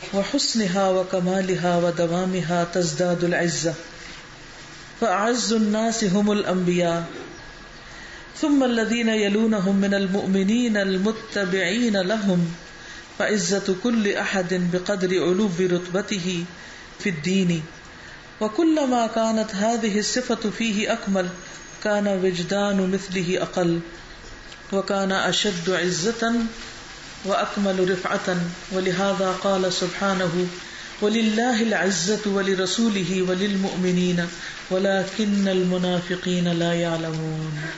وَحُسْنِهَا وَكَمَالِهَا وَدَوَامِهَا تَزْدَادُ الْعِزَّةُ فَأَعَزُّ النَّاسِ هُمُ الْأَنْبِيَاءُ ثُمَّ الَّذِينَ يَلُونَهُم مِّنَ الْمُؤْمِنِينَ الْمُتَّبِعِينَ لَهُمْ فَعِزَّةُ كُلِّ أَحَدٍ بِقَدْرِ عُلُوِّ رُتْبَتِهِ فِي الدِّينِ وَكُلَّمَا كَانَتْ هَذِهِ الصِّفَةُ فِيهِ أَكْمَلَ كَانَ وِجْدَانُ مِثْلِهِ أَقَلَّ وَكَانَ أَشَدُّ عِزَّةً وَأَكْمَلُ رِفْعَةً وَلِهَذَا قَالَ سُبْحَانَهُ وَلِلَّهِ الْعِزَّةُ وَلِرَسُولِهِ وَلِلْمُؤْمِنِينَ وَلَكِنَّ الْمُنَافِقِينَ لَا يَعْلَمُونَ.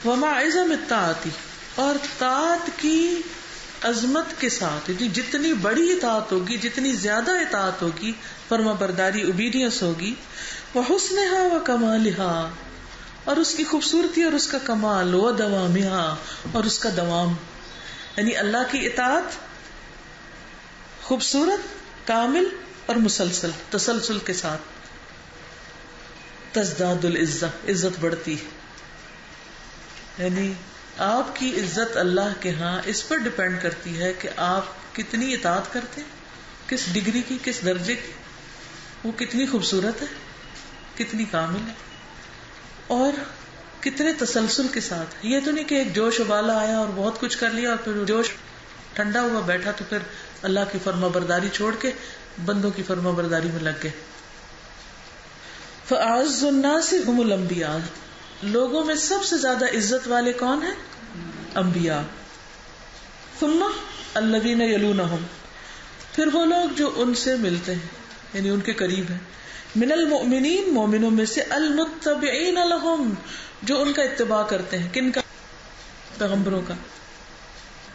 وَمَعَ عِزَمِ الطَّاعَةِ، اور طاعت کی عظمت کے ساتھ، جتنی بڑی اطاعت ہوگی، جتنی زیادہ اطاعت ہوگی، فرما برداری، اوبیڈینس ہوگی، وَحُسْنِهَا وَكَمَالِهَا، اور اس کی خوبصورتی اور اس کا کمال، وَدَوَامِهَا، اور اس کا دوام. یعنی اللہ کی اطاعت خوبصورت، کامل اور مسلسل، تسلسل کے ساتھ. تزداد العزہ، عزت بڑھتی ہے. یعنی آپ کی عزت اللہ کے ہاں اس پر ڈپینڈ کرتی ہے کہ آپ کتنی اطاعت کرتے ہیں، کس ڈگری کی، کس درجے کی، وہ کتنی خوبصورت ہے، کتنی کامل ہے، اور کتنے تسلسل کے ساتھ. یہ تو نہیں کہ ایک جوش ابالا آیا اور بہت کچھ کر لیا اور پھر جوش ٹھنڈا ہوا بیٹھا تو پھر اللہ کی فرما برداری چھوڑ کے بندوں کی فرما برداری میں لگ گئے. فَأَعَزُّ النَّاسِ هُمُ الْأَنْبِيَاءُ، لوگوں میں سب سے زیادہ عزت والے کون ہیں؟ انبیاء. ثُمَّ الَّذِينَ يَلُونَهُمْ، پھر وہ لوگ جو ان سے ملتے ہیں یعنی ان کے قریب ہیں. من المؤمنین، مومنوں میں سے، المتبعین لہم، جو ان کا اتباع کرتے ہیں. کن کا؟ پیغمبروں کا.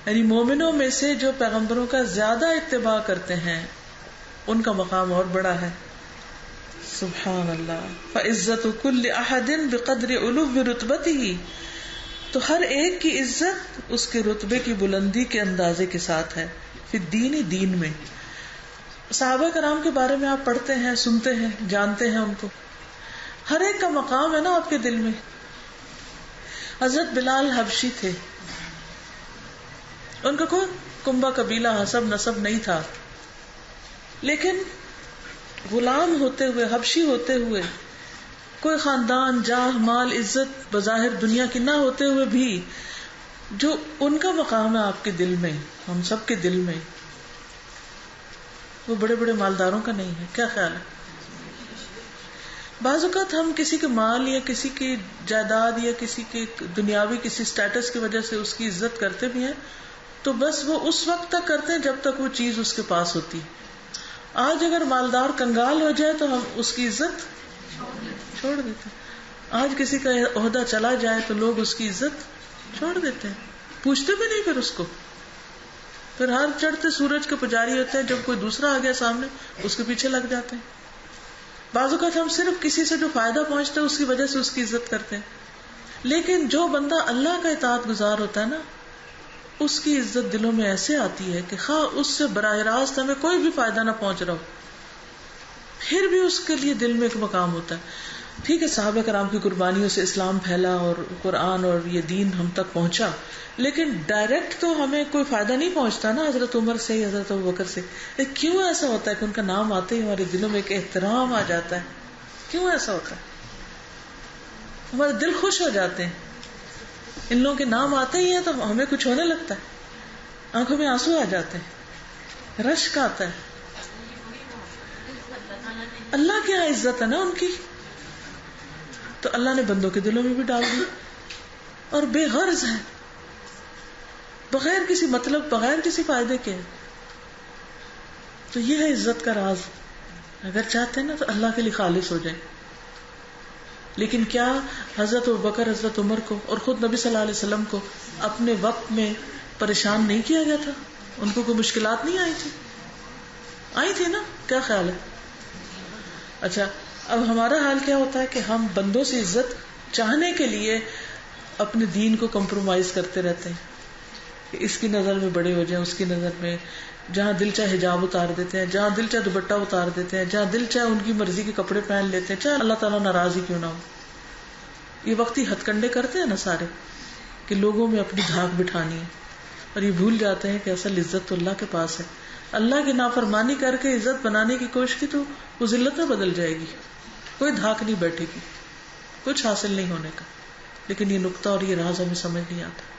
یعنی مومنوں میں سے جو پیغمبروں کا زیادہ اتباع کرتے ہیں ان کا مقام اور بڑا ہے. سبحان اللہ. فعزت کل احد بقدر علو رتبتہ، تو ہر ایک کی عزت اس کے رتبے کی بلندی کے اندازے کے ساتھ ہے. فی الدین، دین میں. صحابہ کرام کے بارے میں آپ پڑھتے ہیں، سنتے ہیں، جانتے ہیں ان کو. ہر ایک کا مقام ہے نا آپ کے دل میں. حضرت بلال حبشی تھے، ان کا کوئی کنبہ قبیلہ حسب نسب نہیں تھا، لیکن غلام ہوتے ہوئے، حبشی ہوتے ہوئے، کوئی خاندان، جاہ، مال، عزت بظاہر دنیا کی نہ ہوتے ہوئے بھی جو ان کا مقام ہے آپ کے دل میں، ہم سب کے دل میں، وہ بڑے بڑے مالداروں کا نہیں ہے. کیا خیال ہے؟ بعض اوقات ہم کسی کے مال یا کسی کی جائیداد یا کسی کے دنیاوی کسی سٹیٹس کی وجہ سے اس کی عزت کرتے بھی ہیں، تو بس وہ اس وقت تک کرتے ہیں جب تک وہ چیز اس کے پاس ہوتی. آج اگر مالدار کنگال ہو جائے تو ہم اس کی عزت چھوڑ دیتے ہیں. آج کسی کا عہدہ چلا جائے تو لوگ اس کی عزت چھوڑ دیتے ہیں، پوچھتے بھی نہیں پھر اس کو. پھر ہر چڑھتے سورج کے پجاری ہوتے ہیں، جب کوئی دوسرا آ گیا سامنے اس کے پیچھے لگ جاتے ہیں. بعض اوقات ہم صرف کسی سے جو فائدہ پہنچتا ہے اس کی وجہ سے اس کی عزت کرتے ہیں، لیکن جو بندہ اللہ کا اطاعت گزار ہوتا ہے نا، اس کی عزت دلوں میں ایسے آتی ہے کہ خواہ اس سے براہ راست ہمیں کوئی بھی فائدہ نہ پہنچ رہا ہو، پھر بھی اس کے لیے دل میں ایک مقام ہوتا ہے. ٹھیک ہے، صحابہ کرام کی قربانیوں سے اسلام پھیلا اور قرآن اور یہ دین ہم تک پہنچا، لیکن ڈائریکٹ تو ہمیں کوئی فائدہ نہیں پہنچتا نا حضرت عمر سے، حضرت ابوبکر سے. کیوں ایسا ہوتا ہے کہ ان کا نام آتے ہی ہمارے دلوں میں ایک احترام آ جاتا ہے؟ کیوں ایسا ہوتا ہے؟ ہمارے دل خوش ہو جاتے ہیں. ان لوگوں کے نام آتے ہی ہیں تو ہمیں کچھ ہونے لگتا ہے، آنکھوں میں آنسو آ جاتے ہیں، رشک آتا ہے. اللہ کی یہاں عزت ہے نا ان کی، تو اللہ نے بندوں کے دلوں میں بھی ڈال دی، اور بے غرض ہے، بغیر کسی مطلب، بغیر کسی فائدے کے. تو یہ ہے عزت کا راز. اگر چاہتے ہیں نا تو اللہ کے لیے خالص ہو جائیں. لیکن کیا حضرت ابوبکر، حضرت عمر کو اور خود نبی صلی اللہ علیہ وسلم کو اپنے وقت میں پریشان نہیں کیا گیا تھا؟ ان کو کوئی مشکلات نہیں آئی تھی؟ آئی تھی نا؟ کیا خیال ہے؟ اچھا، اب ہمارا حال کیا ہوتا ہے کہ ہم بندوں سے عزت چاہنے کے لیے اپنے دین کو کمپرومائز کرتے رہتے ہیں کہ اس کی نظر میں بڑے ہو جائیں، اس کی نظر میں، جہاں دل چاہے حجاب اتار دیتے ہیں، جہاں دل چاہے دوپٹہ اتار دیتے ہیں، جہاں دل چاہے ان کی مرضی کے کپڑے پہن لیتے ہیں، چاہے اللہ تعالیٰ ناراض ہی کیوں نہ ہو. یہ وقتی ہتھ کنڈے کرتے ہیں نا سارے کہ لوگوں میں اپنی دھاک بٹھانی ہے، اور یہ بھول جاتے ہیں کہ اصل عزت تو اللہ کے پاس ہے. اللہ کی نافرمانی کر کے عزت بنانے کی کوشش کی تو وہ ذلت میں بدل جائے گی، کوئی دھاک نہیں بیٹھے گی، کچھ حاصل نہیں ہونے کا. لیکن یہ نقطہ اور یہ راز ہمیں سمجھ نہیں آتا.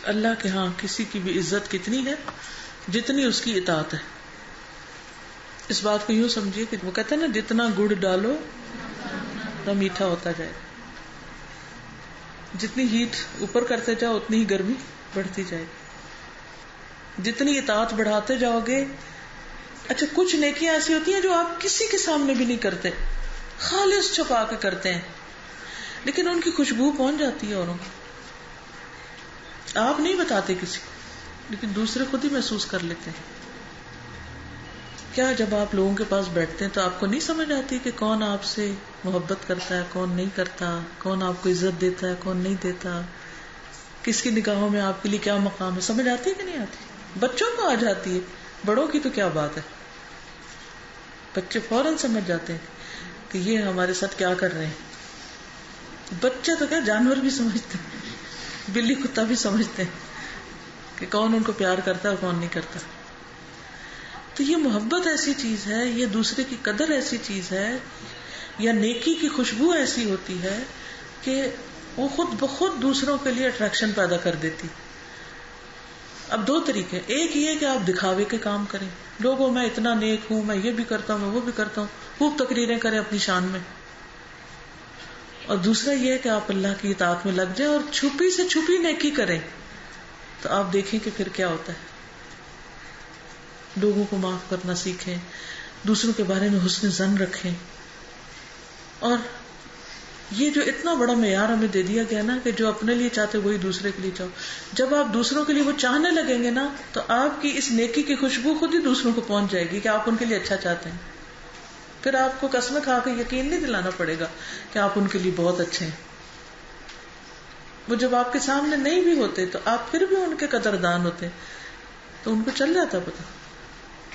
اللہ کے ہاں کسی کی بھی عزت کتنی ہے جتنی اس کی اطاعت ہے. اس بات کو یوں سمجھیے کہ وہ کہتے ہیں نا، جتنا گڑ ڈالو اتنا میٹھا ہوتا جائے. جتنی ہیٹ اوپر کرتے جاؤ اتنی ہی گرمی بڑھتی جائے گی. جتنی اطاعت بڑھاتے جاؤ گے. اچھا، کچھ نیکیاں ایسی ہوتی ہیں جو آپ کسی کے سامنے بھی نہیں کرتے، خالص چھپا کے کرتے ہیں، لیکن ان کی خوشبو پہنچ جاتی ہے اوروں کو. آپ نہیں بتاتے کسی کو، لیکن دوسرے خود ہی محسوس کر لیتے ہیں. کیا جب آپ لوگوں کے پاس بیٹھتے ہیں تو آپ کو نہیں سمجھ آتی کہ کون آپ سے محبت کرتا ہے، کون نہیں کرتا، کون آپ کو عزت دیتا ہے، کون نہیں دیتا، کس کی نگاہوں میں آپ کے لیے کیا مقام ہے؟ سمجھ آتی ہے کہ نہیں آتی؟ بچوں کو آ جاتی ہے، بڑوں کی تو کیا بات ہے. بچے فوراً سمجھ جاتے ہیں کہ یہ ہمارے ساتھ کیا کر رہے ہیں. بچے تو کیا، جانور بھی سمجھتے ہیں، بلی کتا بھی سمجھتے ہیں کہ کون ان کو پیار کرتا ہے اور کون نہیں کرتا. تو یہ محبت ایسی چیز ہے، یہ دوسرے کی قدر ایسی چیز ہے، یا نیکی کی خوشبو ایسی ہوتی ہے کہ وہ خود بخود دوسروں کے لیے اٹریکشن پیدا کر دیتی. اب دو طریقے، ایک یہ کہ آپ دکھاوے کے کام کریں، لوگوں میں اتنا نیک ہوں، میں یہ بھی کرتا ہوں، میں وہ بھی کرتا ہوں، خوب تقریریں کریں اپنی شان میں. اور دوسرا یہ ہے کہ آپ اللہ کی اطاعت میں لگ جائیں اور چھپی سے چھپی نیکی کریں. تو آپ دیکھیں کہ پھر کیا ہوتا ہے. لوگوں کو معاف کرنا سیکھیں، دوسروں کے بارے میں حسن ظن رکھیں. اور یہ جو اتنا بڑا معیار ہمیں دے دیا گیا نا کہ جو اپنے لیے چاہتے وہی دوسرے کے لیے چاہو. جب آپ دوسروں کے لیے وہ چاہنے لگیں گے نا تو آپ کی اس نیکی کی خوشبو خود ہی دوسروں کو پہنچ جائے گی کہ آپ ان کے لیے اچھا چاہتے ہیں. پھر آپ کو قسمیں کھا کے یقین نہیں دلانا پڑے گا کہ آپ ان کے لیے بہت اچھے ہیں. وہ جب آپ کے سامنے نہیں بھی ہوتے تو آپ پھر بھی ان کے قدردان ہوتے، تو ان کو چل جاتا پتا،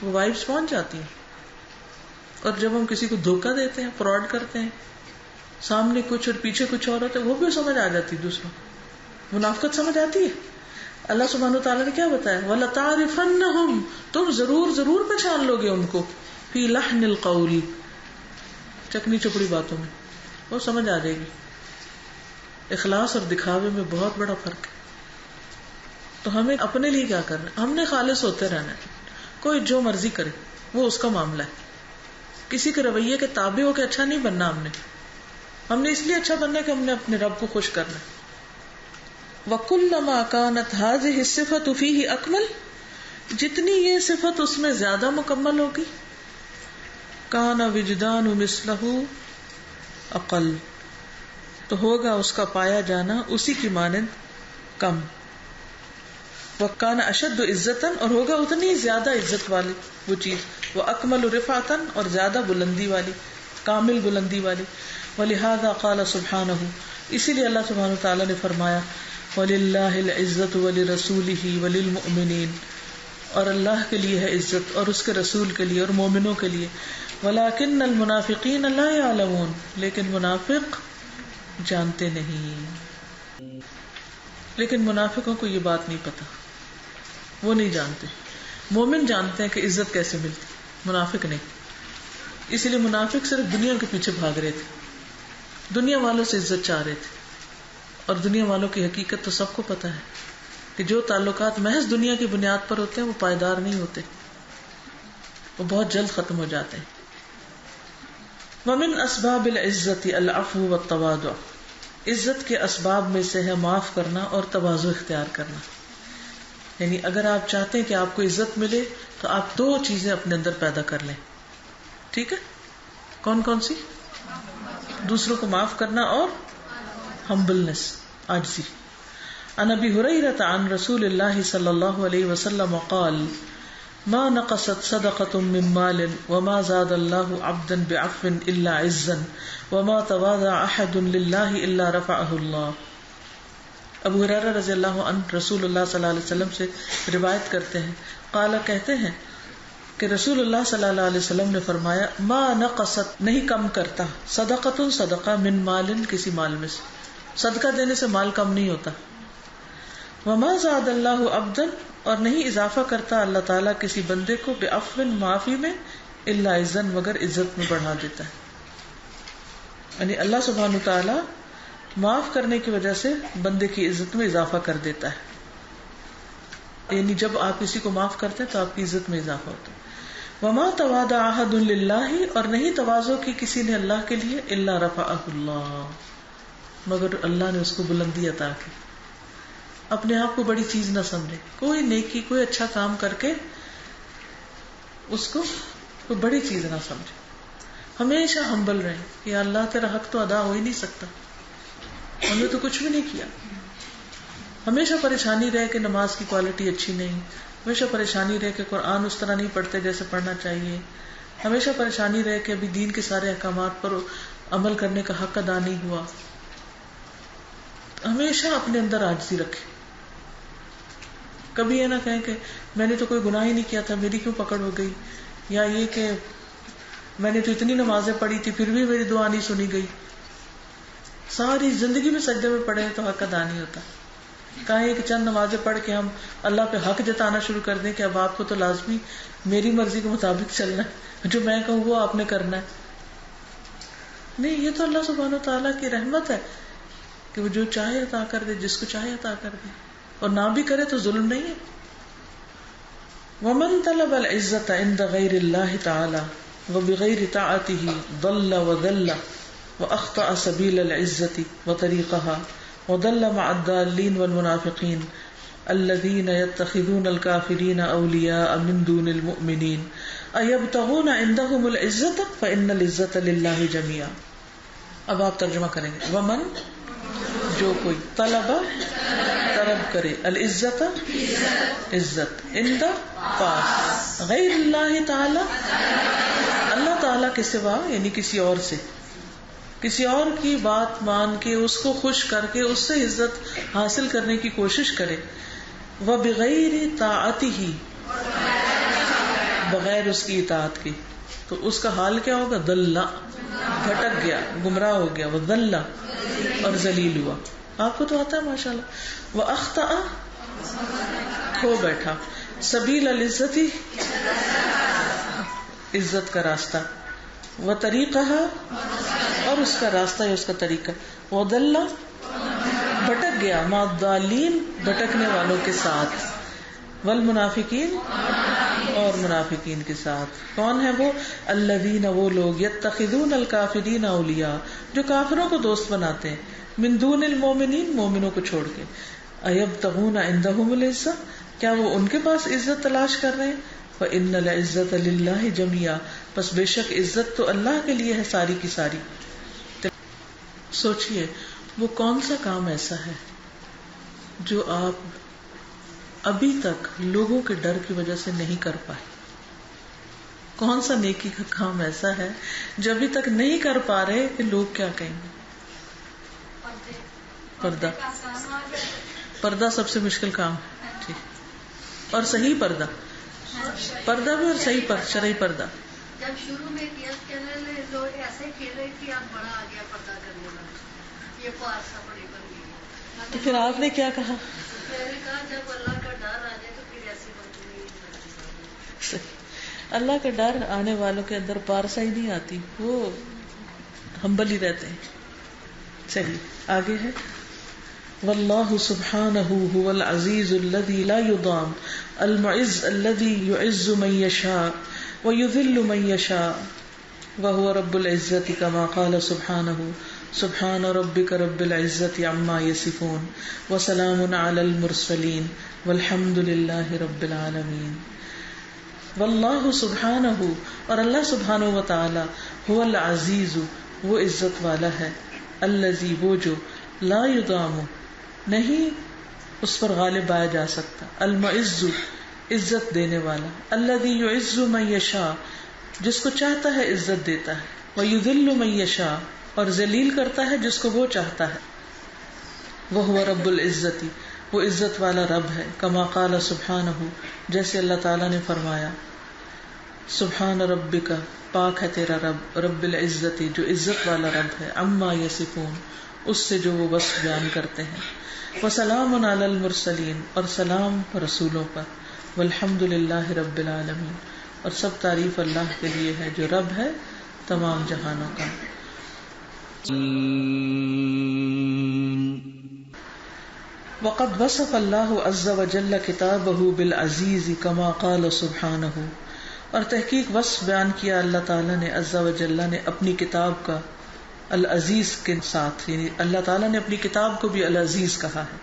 وہ وائبس پہنچ جاتی ہیں. اور جب ہم کسی کو دھوکہ دیتے ہیں، فراڈ کرتے ہیں، سامنے کچھ اور پیچھے کچھ اور ہوتا ہے، وہ بھی سمجھ آ جاتی دوسروں. منافقت سمجھ آتی ہے. اللہ سبحانہ وتعالیٰ نے کیا بتایا؟ وَلَتَعْرِفَنَّهُمْ، تم ضرور ضرور پہچان لو گے ان کو، فی لحن القول، چکنی چپڑی باتوں میں، وہ سمجھ آ جائے گی. اخلاص اور دکھاوے میں بہت بڑا فرق ہے. تو ہمیں اپنے لیے کیا کرنا ہے؟ ہم نے خالص ہوتے رہنا ہے. کوئی جو مرضی کرے وہ اس کا معاملہ ہے. کسی کے رویے کے تابع ہو کے اچھا نہیں بننا. ہم نے اس لیے اچھا بننا کہ ہم نے اپنے رب کو خوش کرنا. وَكُلَّمَا كَانَتْ هَذِهِ الصِّفَةُ فِيهِ أَكْمَلَ، جتنی یہ صفت اس میں زیادہ مکمل ہوگی، كَانَ وِجْدَانُ مِثْلَهُ أَقَلَّ، تو ہوگا اس کا پایا جانا اسی کی مانند کم. وَكَانَ أَشَدُّ عِزَّةً، اور ہوگا اتنی زیادہ عزت والی وہ چیز. وَأَكْمَلُ رِفْعَةً، اور زیادہ بلندی والی، کامل بلندی والی. وَلِهَذَا قَالَ سُبْحَانَهُ، اسی لیے اللہ سبحانہ وتعالی نے فرمایا وَلِلَّهِ الْعِزَّةُ وَلِرَسُولِهِ وَلِلْمُؤْمِنِينَ، اور اللہ کے لیے ہے عزت اور اس کے رسول کے لیے اور مومنوں کے لیے. وَلَكِنَّ الْمُنَافِقِينَ لَا يَعْلَمُونَ، لیکن منافق جانتے نہیں. لیکن منافقوں کو یہ بات نہیں پتا، وہ نہیں جانتے. مومن جانتے ہیں کہ عزت کیسے ملتی، منافق نہیں. اس لیے منافق صرف دنیا کے پیچھے بھاگ رہے تھے، دنیا والوں سے عزت چاہ رہے تھے. اور دنیا والوں کی حقیقت تو سب کو پتا ہے کہ جو تعلقات محض دنیا کی بنیاد پر ہوتے ہیں وہ پائیدار نہیں ہوتے، وہ بہت جلد ختم ہو جاتے ہیں. ومن اسباب العزت العفو والتواضع، عزت کے اسباب میں سے ہے معاف کرنا اور تواضع اختیار کرنا. یعنی اگر آپ چاہتے ہیں کہ آپ کو عزت ملے تو آپ دو چیزیں اپنے اندر پیدا کر لیں. ٹھیک ہے، کون کون سی؟ دوسروں کو معاف کرنا اور ہمبلنس، عاجزی. عن ابی ہریرہ عن رسول اللہ صلی اللہ علیہ وسلم قال ما نقصت صدقة من مال وما زاد الله عبدا بعفو الا عزا وما تواضع احد لله الا رفعه الله. ابو ہریرہ رضی اللہ عنہ رسول اللہ صلی اللہ علیہ وسلم سے روایت کرتے ہیں، قال کہتے ہیں کہ رسول اللہ صلی اللہ علیہ وسلم نے فرمایا ما نقصت، نہیں کم کرتا، صدقۃ صدقہ، من مال، کسی مال میں سے. صدقہ دینے سے مال کم نہیں ہوتا. وما زاد اللہ عبدا، اور نہیں اضافہ کرتا اللہ تعالیٰ کسی بندے کو بعفو، معافی میں، الا عزا، مگر عزت میں بڑھا دیتا ہے. یعنی اللہ سبحانہ تعالیٰ معاف کرنے کی وجہ سے بندے کی عزت میں اضافہ کر دیتا ہے. یعنی جب آپ کسی کو معاف کرتے ہیں تو آپ کی عزت میں اضافہ ہوتا ہے. وما تواضع احد للہ، اور نہیں تواضع کی کسی نے اللہ کے لیے، الا رفعہ اللہ، مگر اللہ نے اس کو بلندی عطا کی. اپنے آپ کو بڑی چیز نہ سمجھے، کوئی نیکی، کوئی اچھا کام کر کے اس کو کوئی بڑی چیز نہ سمجھے. ہمیشہ ہمبل رہے کہ اللہ تیرا حق تو ادا ہو ہی نہیں سکتا، ہم نے تو کچھ بھی نہیں کیا. ہمیشہ پریشانی رہے کہ نماز کی کوالٹی اچھی نہیں، ہمیشہ پریشانی رہے کہ قرآن اس طرح نہیں پڑھتے جیسے پڑھنا چاہیے، ہمیشہ پریشانی رہے کہ ابھی دین کے سارے احکامات پر عمل کرنے کا حق ادا نہیں ہوا. ہمیشہ اپنے اندر عاجزی رکھے. کبھی یہ نہ کہیں کہ میں نے تو کوئی گناہ ہی نہیں کیا تھا، میری کیوں پکڑ ہو گئی، یا یہ کہ میں نے تو اتنی نمازیں پڑھی تھی پھر بھی میری دعا نہیں سنی گئی. ساری زندگی میں سجدے میں پڑے تو حق ادا نہیں ہوتا. کہیں کہ چند نمازیں پڑھ کے ہم اللہ پہ حق جتانا شروع کر دیں کہ اب آپ کو تو لازمی میری مرضی کے مطابق چلنا ہے، جو میں کہوں وہ آپ نے کرنا ہے. نہیں، یہ تو اللہ سبحانہ وتعالیٰ کی رحمت ہے کہ وہ جو چاہے عطا کر دے، جس کو چاہے عطا کر دے، اور نہ بھی کرے تو ظلم نہیں ہے. ومن طلب العزت عند غیر اللہ تعالی وبغیر طاعته ضل وذل واخطأ سبیل العزت وطریقها وضل مع الضالین والمنافقین الذین يتخذون الكافرین اولیاء من دون المؤمنین ایبتغون عندهم العزت فإن العزت للہ جميعا. اب آپ ترجمہ کریں گے. ومن، جو کوئی، طلب، طلب کرے، العزت، عزت، عند، پاس، غیر اللہ تعالی، اللہ تعالی کے سوا، یعنی کسی اور سے، کسی اور کی بات مان کے اس کو خوش کر کے اس سے عزت حاصل کرنے کی کوشش کرے. وبغیر طاعتہ، بغیر اس کی اطاعت کی، تو اس کا حال کیا ہوگا؟ ضل، بھٹک گیا، گمراہ ہو گیا، وذل، اور ذلیل ہوا. آپ کو تو آتا ہے ماشاءاللہ. واخطأ، کھو بیٹھا، سبیل العزت، عزت کا راستہ، وطریقہ، اور اس کا راستہ یا اس کا طریقہ، وضل، بھٹک گیا، مع الضالین، بھٹکنے والوں کے ساتھ، والمنافقین، اور منافقین کے ساتھ. کون ہے وہ؟ الذین وہ لوگ یتخذون الکافرین اولیاء جو کافروں کو دوست بناتے ہیں, من دون المومنین مومنوں کو چھوڑ کے. ایبتغون عندهم العزہ کیا وہ ان کے پاس عزت تلاش کر رہے ہیں؟ فإن العزت للہ جميعا پس بے شک عزت تو اللہ کے لیے ہے ساری کی ساری. سوچئے وہ کون سا کام ایسا ہے جو آپ ابھی تک لوگوں کے ڈر کی وجہ سے نہیں کر پائے؟ کون سا نیکی کا کام ایسا ہے جو ابھی تک نہیں کر پا رہے کہ لوگ کیا کہیں گے؟ پردہ. پردہ سب سے مشکل کام ہے. ٹھیک. اور صحیح پردہ بھی اور صحیح شرعی پردہ. جب شروع میں کیا لوگ ایسے کھیل رہے کہ آپ بڑا آ گیا پردہ کرنے والا, یہ پارسا بڑی بن گئی. تو پھر آپ نے کیا کہا؟ میں نے کہا جب اللہ کا ڈر آ جائے تو پھر ایسی بنتی. اللہ کا ڈر آنے والوں کے اندر پارسا ہی نہیں آتی, وہ ہمبل ہی رہتے ہیں. چلیے آگے ہے. واللہ سبحانہ هو العزیز الذی لا یضام المعز الذی یعز من یشاء ویذل من یشاء وهو رب العزة كما قال سبحانہ سبحان ربک رب العزة عما یصفون وسلام علی المرسلین والحمد للہ رب العالمین. واللہ سبحانہ اور اللہ سبحانہ و تعالی هو العزیز وہ عزت والا ہے, الذی وہ جو لا یضام نہیں اس پر غالب آیا جا سکتا, المعز عزت دینے والا, الذی یعز من یشاء جس کو چاہتا ہے عزت دیتا ہے, ویذل من یشاء اور ذلیل کرتا ہے جس کو وہ چاہتا ہے. وہو رب العزت وہ عزت والا رب ہے, کما قال سبحانہ جیسے اللہ تعالیٰ نے فرمایا, سبحان ربک پاک ہے تیرا رب, رب العزت جو عزت والا رب ہے, عما یصفون اس سے جو وہ وصف بیان کرتے ہیں, وسلام علی المرسلین اور سلام رسولوں پر, والحمد للہ رب العالمین اور سب تعریف اللہ کے لیے ہے جو رب ہے تمام جہانوں کا. وقد وصف اللہ عز وجل کتابہ بالعزیز کما قال سبحانہ اور تحقیق وصف بیان کیا اللہ تعالیٰ نے عز وجل نے اپنی کتاب کا العزیز کے ساتھ, یعنی اللہ تعالیٰ نے اپنی کتاب کو بھی العزیز کہا ہے.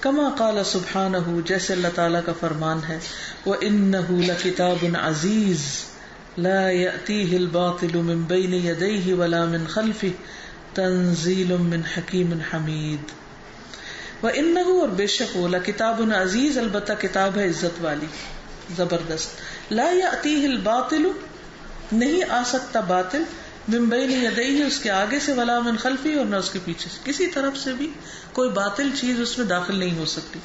کما قال سبحانہ جیسے اللہ تعالیٰ کا فرمان ہے, وَإِنَّهُ لَكِتَابٌ عَزِيزٌ لَا يَأْتِيهِ الْبَاطِلُ مِن بَيْنِ يَدَيْهِ وَلَا مِن خَلْفِهِ تَنزِيلٌ مِن حَكِيمٍ حَمِيدٍ. وَإِنَّهُ اور بے شک وہ لَكِتَابٌ عَزِيزٌ البتہ کتاب ہے عزت والی زبردست. لا يَأْتِيهِ الْبَاطِلُ نہیں آ سکتا باطل, من بین یدیہ اس کے آگے سے, ولا من خلفی اور نہ اس کے پیچھے سے, کسی طرف سے بھی کوئی باطل چیز اس میں داخل نہیں ہو سکتی,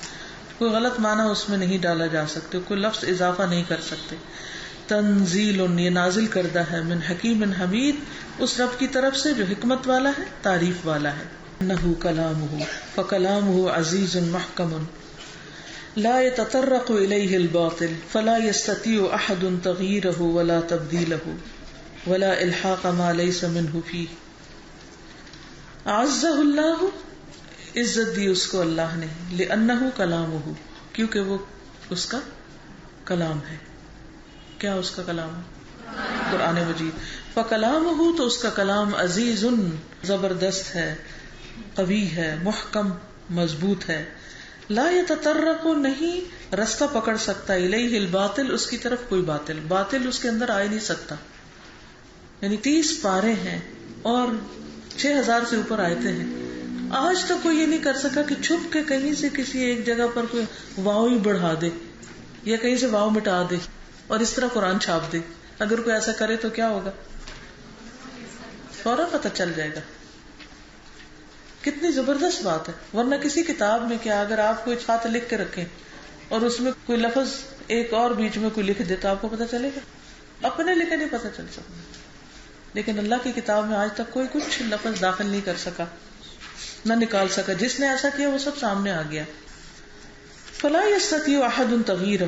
کوئی غلط معنی اس میں نہیں ڈالا جا سکتے, کوئی لفظ اضافہ نہیں کر سکتے. تنزیل یہ نازل کردہ ہے, من حکیم حمید اس رب کی طرف سے جو حکمت والا ہے تعریف والا ہے. انہ کلامہ فکلامہ عزیز محکم لا يتطرق الیہ الباطل فلا یستطیع احد تغییرہ ولا تبدیلہ ولا الحاق ما ليس منه فيه. اعزہ اللہ عزت دی اس کو اللہ نے, لأنه کلامہ کیونکہ وہ اس کا کلام ہے. کیا اس کا کلام ہے؟ قرآن مجید. فکلامہ تو اس کا کلام عزیز زبردست ہے, قوی ہے, محکم مضبوط ہے. لا يتطرق نہیں رستہ پکڑ سکتا, الیہ الباطل اس کی طرف کوئی باطل اس کے اندر آ نہیں سکتا. یعنی 30 پارے ہیں اور 6000 سے اوپر آیتیں ہیں. آج تک کوئی یہ نہیں کر سکا کہ چھپ کے کہیں سے کسی ایک جگہ پر کوئی واو ہی بڑھا دے یا کہیں سے واو مٹا دے اور اس طرح قرآن چھاپ دے. اگر کوئی ایسا کرے تو کیا ہوگا؟ فوراً پتہ چل جائے گا. کتنی زبردست بات ہے. ورنہ کسی کتاب میں کیا اگر آپ کوئی خط لکھ کے رکھیں اور اس میں کوئی لفظ ایک اور بیچ میں کوئی لکھ دے تو آپ کو پتہ چلے گا؟ اپنے لکھے نہیں پتہ چل سکتا. لیکن اللہ کی کتاب میں آج تک کوئی کچھ لفظ داخل نہیں کر سکا, نہ نکال سکا. جس نے ایسا کیا وہ سب سامنے آ گیا. فلا یستطیع احد تغییرہ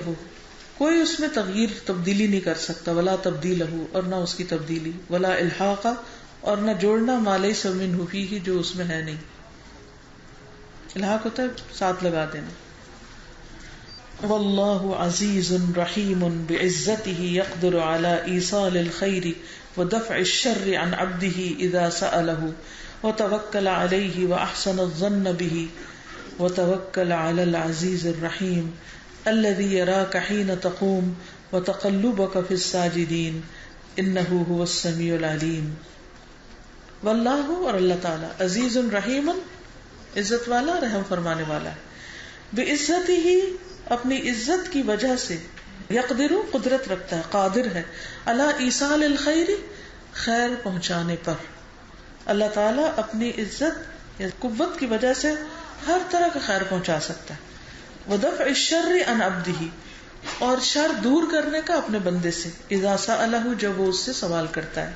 کوئی اس میں تبدیلی نہیں کر سکتا, ولا تبدیلہ اور نہ اس کی تبدیلی, ولا الحاق اور نہ جوڑنا, ما لیس منہ فیہ جو اس میں ہے نہیں. الحاق ہوتا ہے ساتھ لگا دینا. واللہ عزیز رحیم بعزته يقدر على ایصال الخیر ودفع الشر عن عبده اذا سأله وتوکل علیہ واحسن الظن به وتوکل علی العزیز الرحیم الذي يراك حين تقوم وتقلبك في الساجدين انه هو السمیع العلیم. واللہ اور اللہ تعالی عزیز رحیم عزت والا رحم فرمانے والا ہے. بعزتی ہی اپنی عزت کی وجہ سے یقدر قدرت رکھتا ہے قادر ہے علی ایصال الخیر خیر پہنچانے پر. اللہ تعالیٰ اپنی عزت یا قوت کی وجہ سے ہر طرح کا خیر پہنچا سکتا ہے. ودفع الشر عن عبده اور شر دور کرنے کا اپنے بندے سے اذا سألہ جب وہ اس سے سوال کرتا ہے.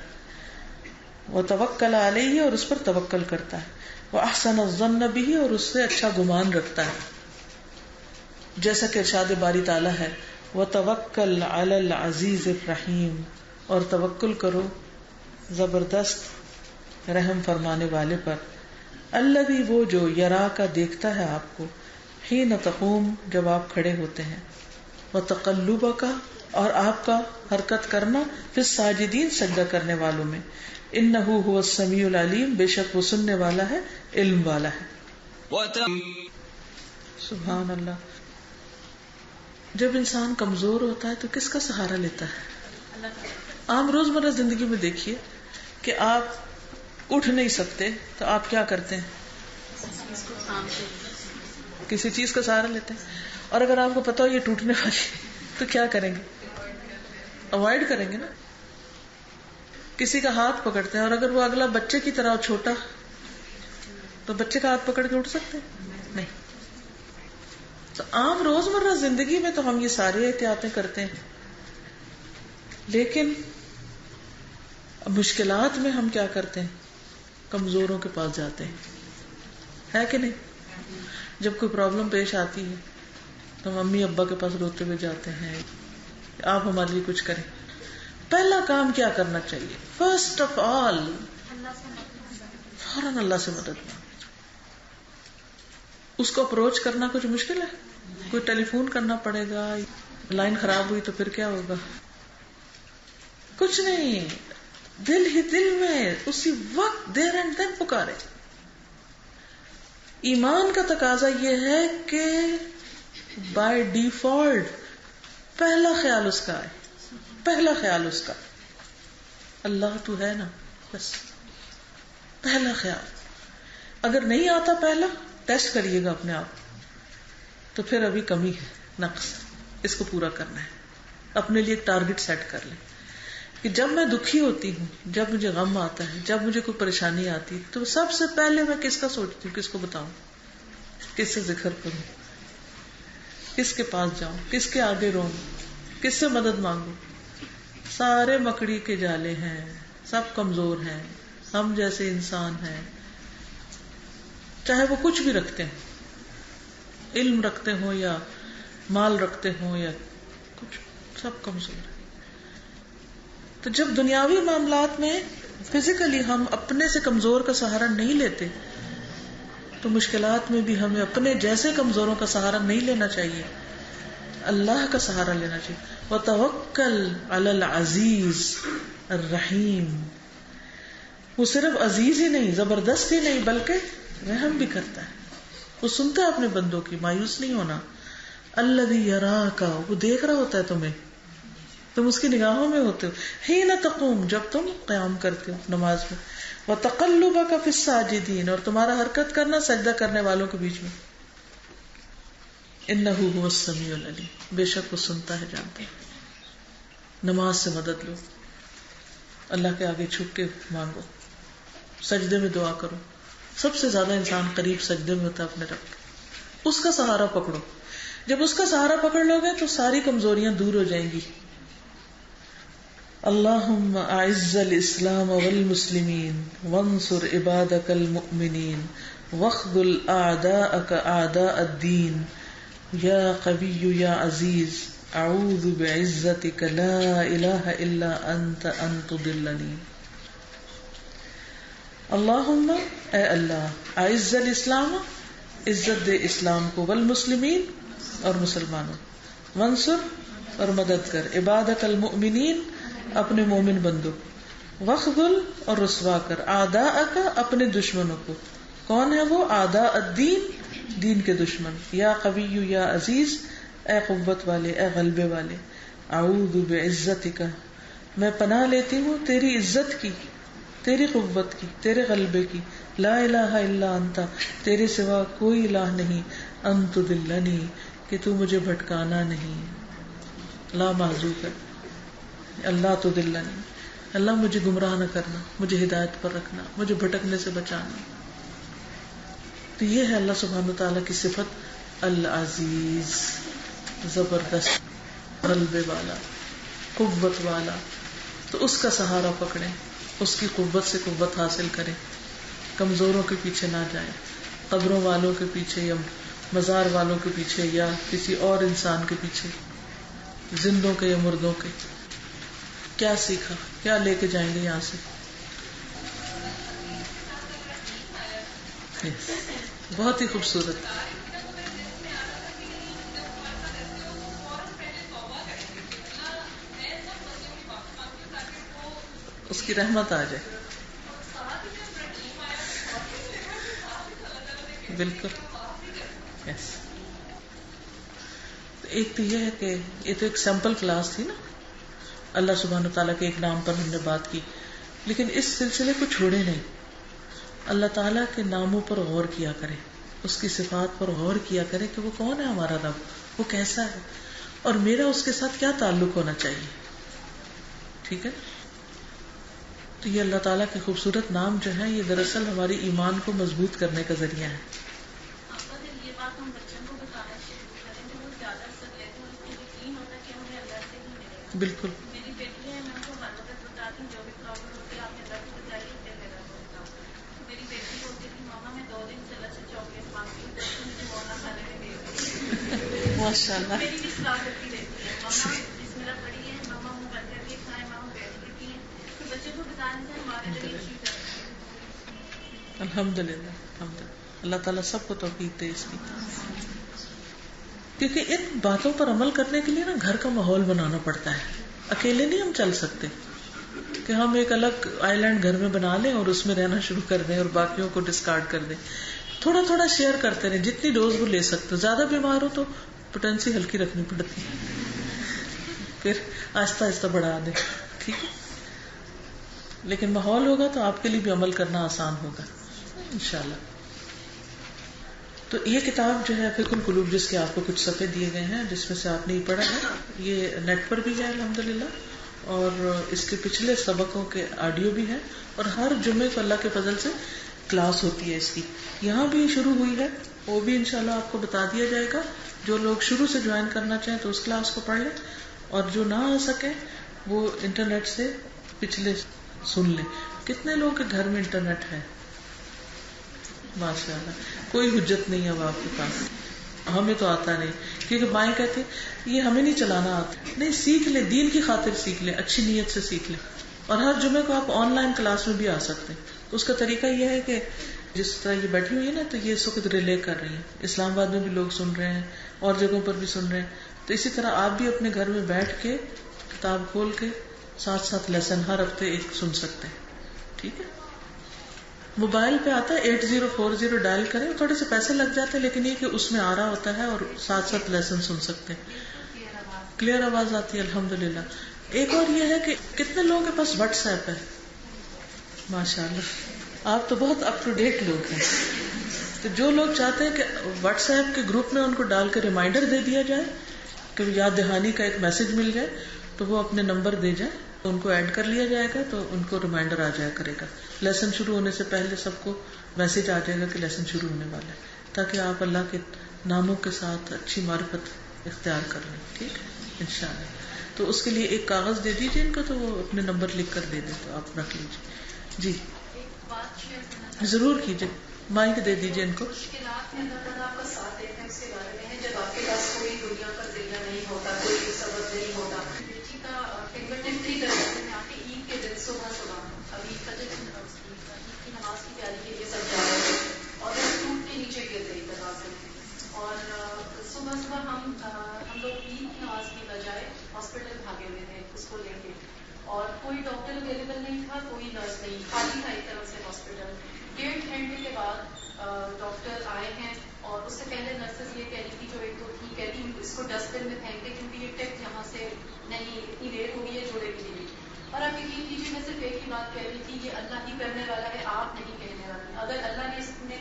وتوکل علیہ اور اس پر توکل کرتا ہے. واحسن الظن به اور اس سے اچھا گمان رکھتا ہے. جیسا کہ ارشاد باری تعالیٰ ہے وتوکل علی العزیز الرحیم اور توکل کرو زبردست رحم فرمانے والے پر. الذی وہ جو یرا کا دیکھتا ہے آپ کو حین تقوم جب آپ کھڑے ہوتے ہیں وتقلبک اور آپ کا حرکت کرنا فی الساجدین سجدہ کرنے والوں میں. انہ هو السمیع العلیم بے شک وہ سننے والا ہے علم والا ہے. سبحان اللہ. جب انسان کمزور ہوتا ہے تو کس کا سہارا لیتا ہے؟ عام روزمرہ زندگی میں دیکھیے کہ آپ اٹھ نہیں سکتے تو آپ کیا کرتے ہیں؟ کسی چیز کا سہارا لیتے ہیں. اور اگر آپ کو پتا ہو یہ ٹوٹنے والی تو کیا کریں گے؟ اوائڈ کریں گے نا. کسی کا ہاتھ پکڑتے ہیں اور اگر وہ اگلا بچے کی طرح چھوٹا تو بچے کا ہاتھ پکڑ کے اٹھ سکتے ہیں؟ نہیں. تو عام روزمرہ زندگی میں تو ہم یہ ساری احتیاطیں کرتے ہیں, لیکن مشکلات میں ہم کیا کرتے ہیں؟ کمزوروں کے پاس جاتے ہیں, ہے کہ نہیں؟ جب کوئی پرابلم پیش آتی ہے تو ہم امی ابا کے پاس روتے ہوئے جاتے ہیں, آپ ہمارے لیے کچھ کریں. پہلا کام کیا کرنا چاہیے؟ فرسٹ آف آل فوراً اللہ سے مدد مانگیں. اس کو اپروچ کرنا کچھ مشکل ہے؟ کوئی ٹیلی فون کرنا پڑے گا, لائن خراب ہوئی تو پھر کیا ہوگا؟ کچھ نہیں, دل ہی دل میں اسی وقت دیر اینڈ دین پکارے. ایمان کا تقاضا یہ ہے کہ بائی ڈیفالٹ پہلا خیال اس کا ہے, پہلا خیال اس کا اللہ تو ہے نا, بس پہلا خیال. اگر نہیں آتا پہلا, ٹیسٹ کریے گا اپنے آپ, تو پھر ابھی کمی ہے, نقص, اس کو پورا کرنا ہے. اپنے لیے ایک ٹارگٹ سیٹ کر لیں کہ جب میں دکھی ہوتی ہوں, جب مجھے غم آتا ہے, جب مجھے کوئی پریشانی آتی تو سب سے پہلے میں کس کا سوچتی ہوں, کس کو بتاؤں, کس سے ذکر کروں, کس کے پاس جاؤں, کس کے آگے روؤں, کس سے مدد مانگوں. سارے مکڑی کے جالے ہیں, سب کمزور ہیں, ہم جیسے انسان ہیں, چاہے وہ کچھ بھی رکھتے ہیں, علم رکھتے ہوں یا مال رکھتے ہوں یا کچھ, سب کمزور ہیں. تو جب دنیاوی معاملات میں فزیکلی ہم اپنے سے کمزور کا سہارا نہیں لیتے تو مشکلات میں بھی ہمیں اپنے جیسے کمزوروں کا سہارا نہیں لینا چاہیے, اللہ کا سہارا لینا چاہیے. وتوکل علی العزیز الرحیم. وہ صرف عزیز ہی نہیں, زبردست ہی نہیں, بلکہ رحم بھی کرتا ہے. وہ سنتا ہے اپنے بندوں کی, مایوس نہیں ہونا. الذی یراک, وہ دیکھ رہا ہوتا ہے تمہیں, تم اس کی نگاہوں میں ہوتے ہو. حین تقوم, جب تم قیام کرتے ہو نماز میں. وتقلبک فی الساجدین, اور تمہارا حرکت کرنا سجدہ کرنے والوں کے بیچ میں. انہ هو السمیع العلیم, بے شک وہ سنتا ہے, جانتا ہے. نماز سے مدد لو, اللہ کے آگے چھک کے مانگو, سجدے میں دعا کرو. سب سے زیادہ انسان قریب سجدے میں ہوتا ہے اپنے رب کے. اس کا سہارا پکڑو. جب اس کا سہارا پکڑ لو گے تو ساری کمزوریاں دور ہو جائیں گی. اللہم اعز الاسلام والمسلمین وانصر عبادک المؤمنین واخذل اعداءک اعداء الدین یا قوی یا عزیز اعوذ بعزتک لا الہ الا انت ان تضلنی. اللہم, اے اللہ, اعز الاسلام, عزت دے اسلام کو, والمسلمین, اور مسلمانوں, منصر اور مدد کر، عبادک المؤمنین اپنے مومن بندوں، وخذل اور رسوا کر، اعداءک اپنے دشمنوں کو. کون ہے وہ؟ اعداء الدین، دین کے دشمن. یا قوی یا عزیز، اے قوت والے، اے غلبے والے. اعوذ بعزتک، میں پناہ لیتی ہوں تیری عزت کی، تیری قوت کی، تیرے غلبے کی. لا الہ الا انت، تیرے سوا کوئی الہ نہیں. ان تضلنی، کہ تو مجھے بھٹکانا نہیں. لا محذوف ہے. اللہ تضلنی، اللہ مجھے گمراہ نہ کرنا، مجھے ہدایت پر رکھنا، مجھے بھٹکنے سے بچانا. تو یہ ہے اللہ سبحانہ تعالیٰ کی صفت العزیز، زبردست، غلبے والا، قوت والا. تو اس کا سہارا پکڑیں، اس کی قوت سے قوت حاصل کریں، کمزوروں کے پیچھے نہ جائیں، قبروں والوں کے پیچھے یا مزار والوں کے پیچھے یا کسی اور انسان کے پیچھے، زندوں کے یا مردوں کے. کیا سیکھا، کیا لے کے جائیں گے یہاں سے؟ بہت ہی خوبصورت. اس کی رحمت آ جائے. بالکل. یس. ایک تو یہ ہے کہ یہ تو ایک سیمپل کلاس تھی نا، اللہ سبحانہ تعالیٰ کے ایک نام پر ہم نے بات کی، لیکن اس سلسلے کو چھوڑے نہیں. اللہ تعالیٰ کے ناموں پر غور کیا کرے، اس کی صفات پر غور کیا کرے کہ وہ کون ہے ہمارا رب، وہ کیسا ہے، اور میرا اس کے ساتھ کیا تعلق ہونا چاہیے. ٹھیک ہے. تو یہ اللہ تعالیٰ کے خوبصورت نام جو ہیں یہ دراصل ہماری ایمان کو مضبوط کرنے کا ذریعہ ہے. یہ بات ہم بچوں کو بتانا شروع کریں تو وہ زیادہ سر لیتے ہیں، ان کو یقین ہوتا ہے کہ ہمیں اللہ سے ہی ملے. بالکل. میری بیٹی ہے، میں ان کو ہر وقت بتاتی ہوں جو بھی پرابلم ہوتی ہے آپ نے اللہ کو بتائیے، پھر میرا کو بتاؤ. میری بیٹی ہوتی تھی ماما میں 2 دن سے اللہ سے چاکلیٹ مانگتی ہوں تو مجھے مونا کھانے میں دے دی. ماشاء اللہ. میری بھی صلاح کرتی رہتی ہے، ماما بسم اللہ پڑھی ہے، ماما منہ بند کر کے کھائیں، ماما بیٹھ کے پیئیں. تو بچوں کو بتانے سے ہمارے لیے اچھی طرح. الحمدللہ. اللہ تعالیٰ سب کو توفیق دے اس کی. کیونکہ ان باتوں پر عمل کرنے کے لیے نا گھر کا ماحول بنانا پڑتا ہے. اکیلے نہیں ہم چل سکتے کہ ہم ایک الگ آئی لینڈ گھر میں بنا لیں اور اس میں رہنا شروع کر دیں اور باقیوں کو ڈسکارڈ کر دیں. تھوڑا تھوڑا شیئر کرتے رہیں جتنی ڈوز وہ لے سکتے. زیادہ بیمار ہو تو پوٹینسی ہلکی رکھنی پڑتی ہے، پھر آہستہ آہستہ بڑھا دیں. ٹھیک ہے. لیکن ماحول ہوگا تو آپ کے لیے بھی عمل کرنا آسان ہوگا انشاءاللہ. تو یہ کتاب جو ہے فقہ القلوب، جس کے آپ کو کچھ صفحے دیے گئے ہیں جس میں سے آپ نے یہ پڑھا ہے، یہ نیٹ پر بھی ہے الحمدللہ، اور اس کے پچھلے سبقوں کے آڈیو بھی ہیں، اور ہر جمعے کو اللہ کے فضل سے کلاس ہوتی ہے اس کی. یہاں بھی شروع ہوئی ہے، وہ بھی انشاءاللہ آپ کو بتا دیا جائے گا. جو لوگ شروع سے جوائن کرنا چاہیں تو اس کلاس کو پڑھ لیں، اور جو نہ آ سکیں وہ انٹرنیٹ سے پچھلے سن لیں. کتنے لوگوں کے گھر میں انٹرنیٹ ہے؟ ماشاءاللہ. کوئی حجت نہیں ہے اب آپ کے پاس. ہمیں تو آتا نہیں، کیونکہ مائیں کہتے یہ ہمیں نہیں چلانا آتا. نہیں، سیکھ لیں، دین کی خاطر سیکھ لیں، اچھی نیت سے سیکھ لیں. اور ہر جمعے کو آپ آن لائن کلاس میں بھی آ سکتے ہیں. اس کا طریقہ یہ ہے کہ جس طرح یہ بیٹھی ہوئی ہے نا، تو یہ اس وقت ریلے کر رہی ہیں. اسلام آباد میں بھی لوگ سن رہے ہیں اور جگہوں پر بھی سن رہے ہیں. تو اسی طرح آپ بھی اپنے گھر میں بیٹھ کے کتاب کھول کے ساتھ ساتھ لیسن ہر ہفتے ایک سن سکتے ہیں. ٹھیک ہے. موبائل پہ آتا ہے 8040 ڈائل کریں، تھوڑے سے پیسے لگ جاتے ہیں، لیکن یہ کہ اس میں آ رہا ہوتا ہے اور ساتھ ساتھ لیسن سن سکتے ہیں. کلیئر آواز آتی ہے الحمدللہ. ایک اور یہ ہے کہ کتنے لوگوں کے پاس واٹس ایپ ہے؟ ماشاءاللہ، آپ تو بہت اپ ٹو ڈیٹ لوگ ہیں. تو جو لوگ چاہتے ہیں کہ واٹس ایپ کے گروپ میں ان کو ڈال کے ریمائنڈر دے دیا جائے کہ یاد دہانی کا ایک میسج مل جائے، تو وہ اپنے نمبر دے جائیں، تو ان کو ایڈ کر لیا جائے گا، تو ان کو ریمائنڈر آ جایا کرے گا. لیسن شروع ہونے سے پہلے سب کو میسج آ جائے گا کہ لیسن شروع ہونے والا ہے، تاکہ آپ اللہ کے ناموں کے ساتھ اچھی معرفت اختیار کر لیں. ٹھیک ہے انشاءاللہ. تو اس کے لیے ایک کاغذ دے دیجیے ان کو، تو وہ اپنے نمبر لکھ کر دے دیں، تو آپ رکھ لیجیے. جی ضرور کیجیے. مائک دے دیجیے ان کو. مشکلات میں اللہ تعالیٰ آپ کا ساتھ دیتے ہیں، اس کے بارے میں ہے جب آپ کے پاس کوئی دنیا کا ذریعہ نہیں ہوتا، کوئی سبب نہیں ہوتا. بیٹی کا فنگر ٹپ کی طرح میں آپ کے عید کے دن صبح ابھی فجر کی نماز کی تیاری کے لیے سب جا رہے تھے اور وہ ٹوٹ کے نیچے گر گئی تنازع میں. اور صبح ہم لوگ عید کی تھا کوئی نرس نہیں، خالی تھا ایک طرف سے ہاسپٹل. 1.5 گھنٹے کے بعد ڈاکٹر آئے ہیں اور اس سے پہلے نرسز یہ کہہ رہی تھی جو ایک تو تھی کہتی اس کو ڈسٹ بن میں پھینکے کیونکہ یہ ٹپ یہاں سے نہیں، اتنی دیر ہو گئی ہے جوڑے کی نہیں. اور آپ یقین کیجیے میں صرف ایک ہی بات کہہ رہی تھی، یہ اللہ ہی کرنے والا ہے، آپ نہیں کہنے والی. اگر اللہ نے اس میں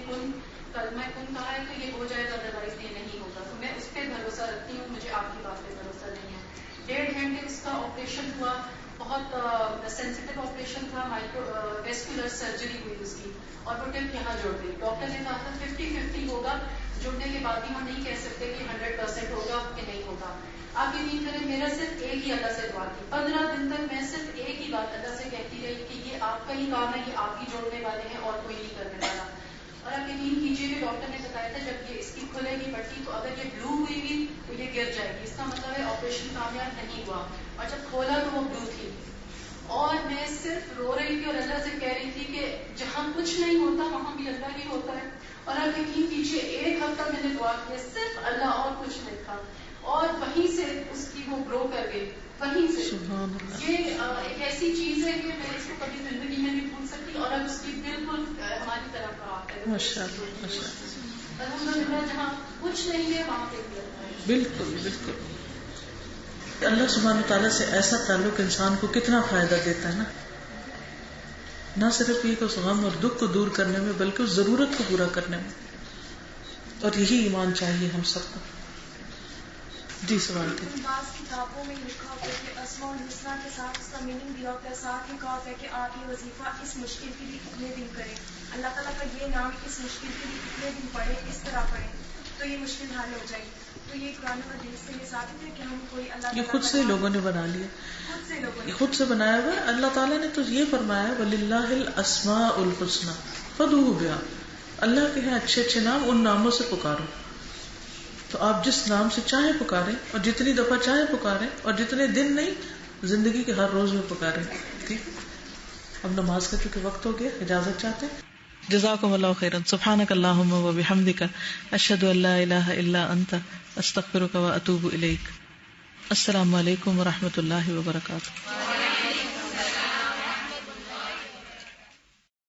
کلمہ کن کہا ہے تو یہ ہو جائے گا، ادروائز یہ نہیں ہوگا. تو میں اس پہ بھروسہ رکھتی ہوں، مجھے آپ کی بات پہ بھروسہ نہیں ہے. 1.5 گھنٹے اس کا آپریشن ہوا، بہت سینسیٹیو آپریشن تھا، مائکرو ویسکولر سرجری ہوئی اس کی اور وہ ٹپ یہاں جوڑ گئی. ڈاکٹر نے کہا تھا 50-50 ہوگا، جڑنے کے بعد بھی ہم نہیں کہہ سکتے کہ 100% ہوگا کہ نہیں ہوگا. آپ یقین کریں میرا صرف ایک ہی اللہ سے دعا تھی، 15 دن تک میں صرف ایک ہی بات اللہ سے کہتی رہی کہ یہ آپ کا ہی کام ہے، یہ آپ ہی جوڑنے والے ہیں اور کوئی نہیں کرنے والا. اور آپ یقین کیجیے کہ ڈاکٹر نے بتایا تھا جب یہ اس کی کھلے گی پٹی تو اگر یہ بلو ہوئی بھی تو یہ گر جائے گی، اس کا مطلب ہے آپریشن کامیاب نہیں ہوا. اور جب کھولا تو وہ بلو تھی اور میں صرف رو رہی تھی اور اللہ سے کہہ رہی تھی کہ جہاں کچھ نہیں ہوتا وہاں بھی اللہ ہی ہوتا ہے. اور آپ یقین کیجیے 1 ہفتہ میں نے دعا کی صرف اللہ اور کچھ نہیں تھا، اور وہیں سے اس کی وہ گرو کر گئی وہیں سے. یہ ایک ایسی چیز ہے کہ میں اس کو کبھی زندگی میں نہیں بھول سکتی اور اب اس کی بالکل ہماری طرف الحمدللہ جہاں کچھ نہیں ہے وہاں پہ بھی اللہ ہے. بالکل بالکل. اللہ سبحانہ تعالیٰ سے ایسا تعلق انسان کو کتنا فائدہ دیتا ہے نا، نہ صرف یہ کہ اس غم اور دکھ کو دور کرنے میں بلکہ اس ضرورت کو پورا کرنے میں. اور یہی ایمان چاہیے ہم سب کو. جی سوال تھے. بعض کتابوں میں لکھا ہوتا ہے کہ اسماء الحسنہ کے ساتھ اس کا میننگ دیا ہوتا ہے، ساتھ ہی کہا ہوتا ہے کہ آپ یہ وظیفہ اس مشکل کے لیے اتنے دن کریں، اللہ تعالیٰ کا یہ نام اس مشکل کے لیے اتنے دن پڑھیں، اس طرح پڑھیں تو یہ مشکل حل ہو جائے گی. تو یہ قرآن و حدیث سے یہ ثابت ہے کہ ہم کوئی اللہ یہ خود سے لوگوں نے بنا لیا، خود سے بنایا ہوا. اللہ تعالیٰ نے تو یہ فرمایا وَلِلَّهِ الْأَسْمَاءُ الْحُسْنَى فَادْعُوهُ بِهَا، اللہ کے ہیں اچھے اچھے نام، ان ناموں سے پکارو. تو آپ جس نام سے چاہیں پکاریں اور جتنی دفعہ چاہیں پکاریں اور جتنے دن نہیں زندگی کے ہر روز میں پکاریں. ٹھیک. اب نماز کا چونکہ وقت ہو گیا، اجازت چاہتے ہیں. جزاکم اللہ خیرا. سبحانک اللہم و بحمدک، اشہد ان لا الہ الا انت، استغفرک و اتوب الیک. السلام علیکم و رحمۃ اللہ وبرکاتہ.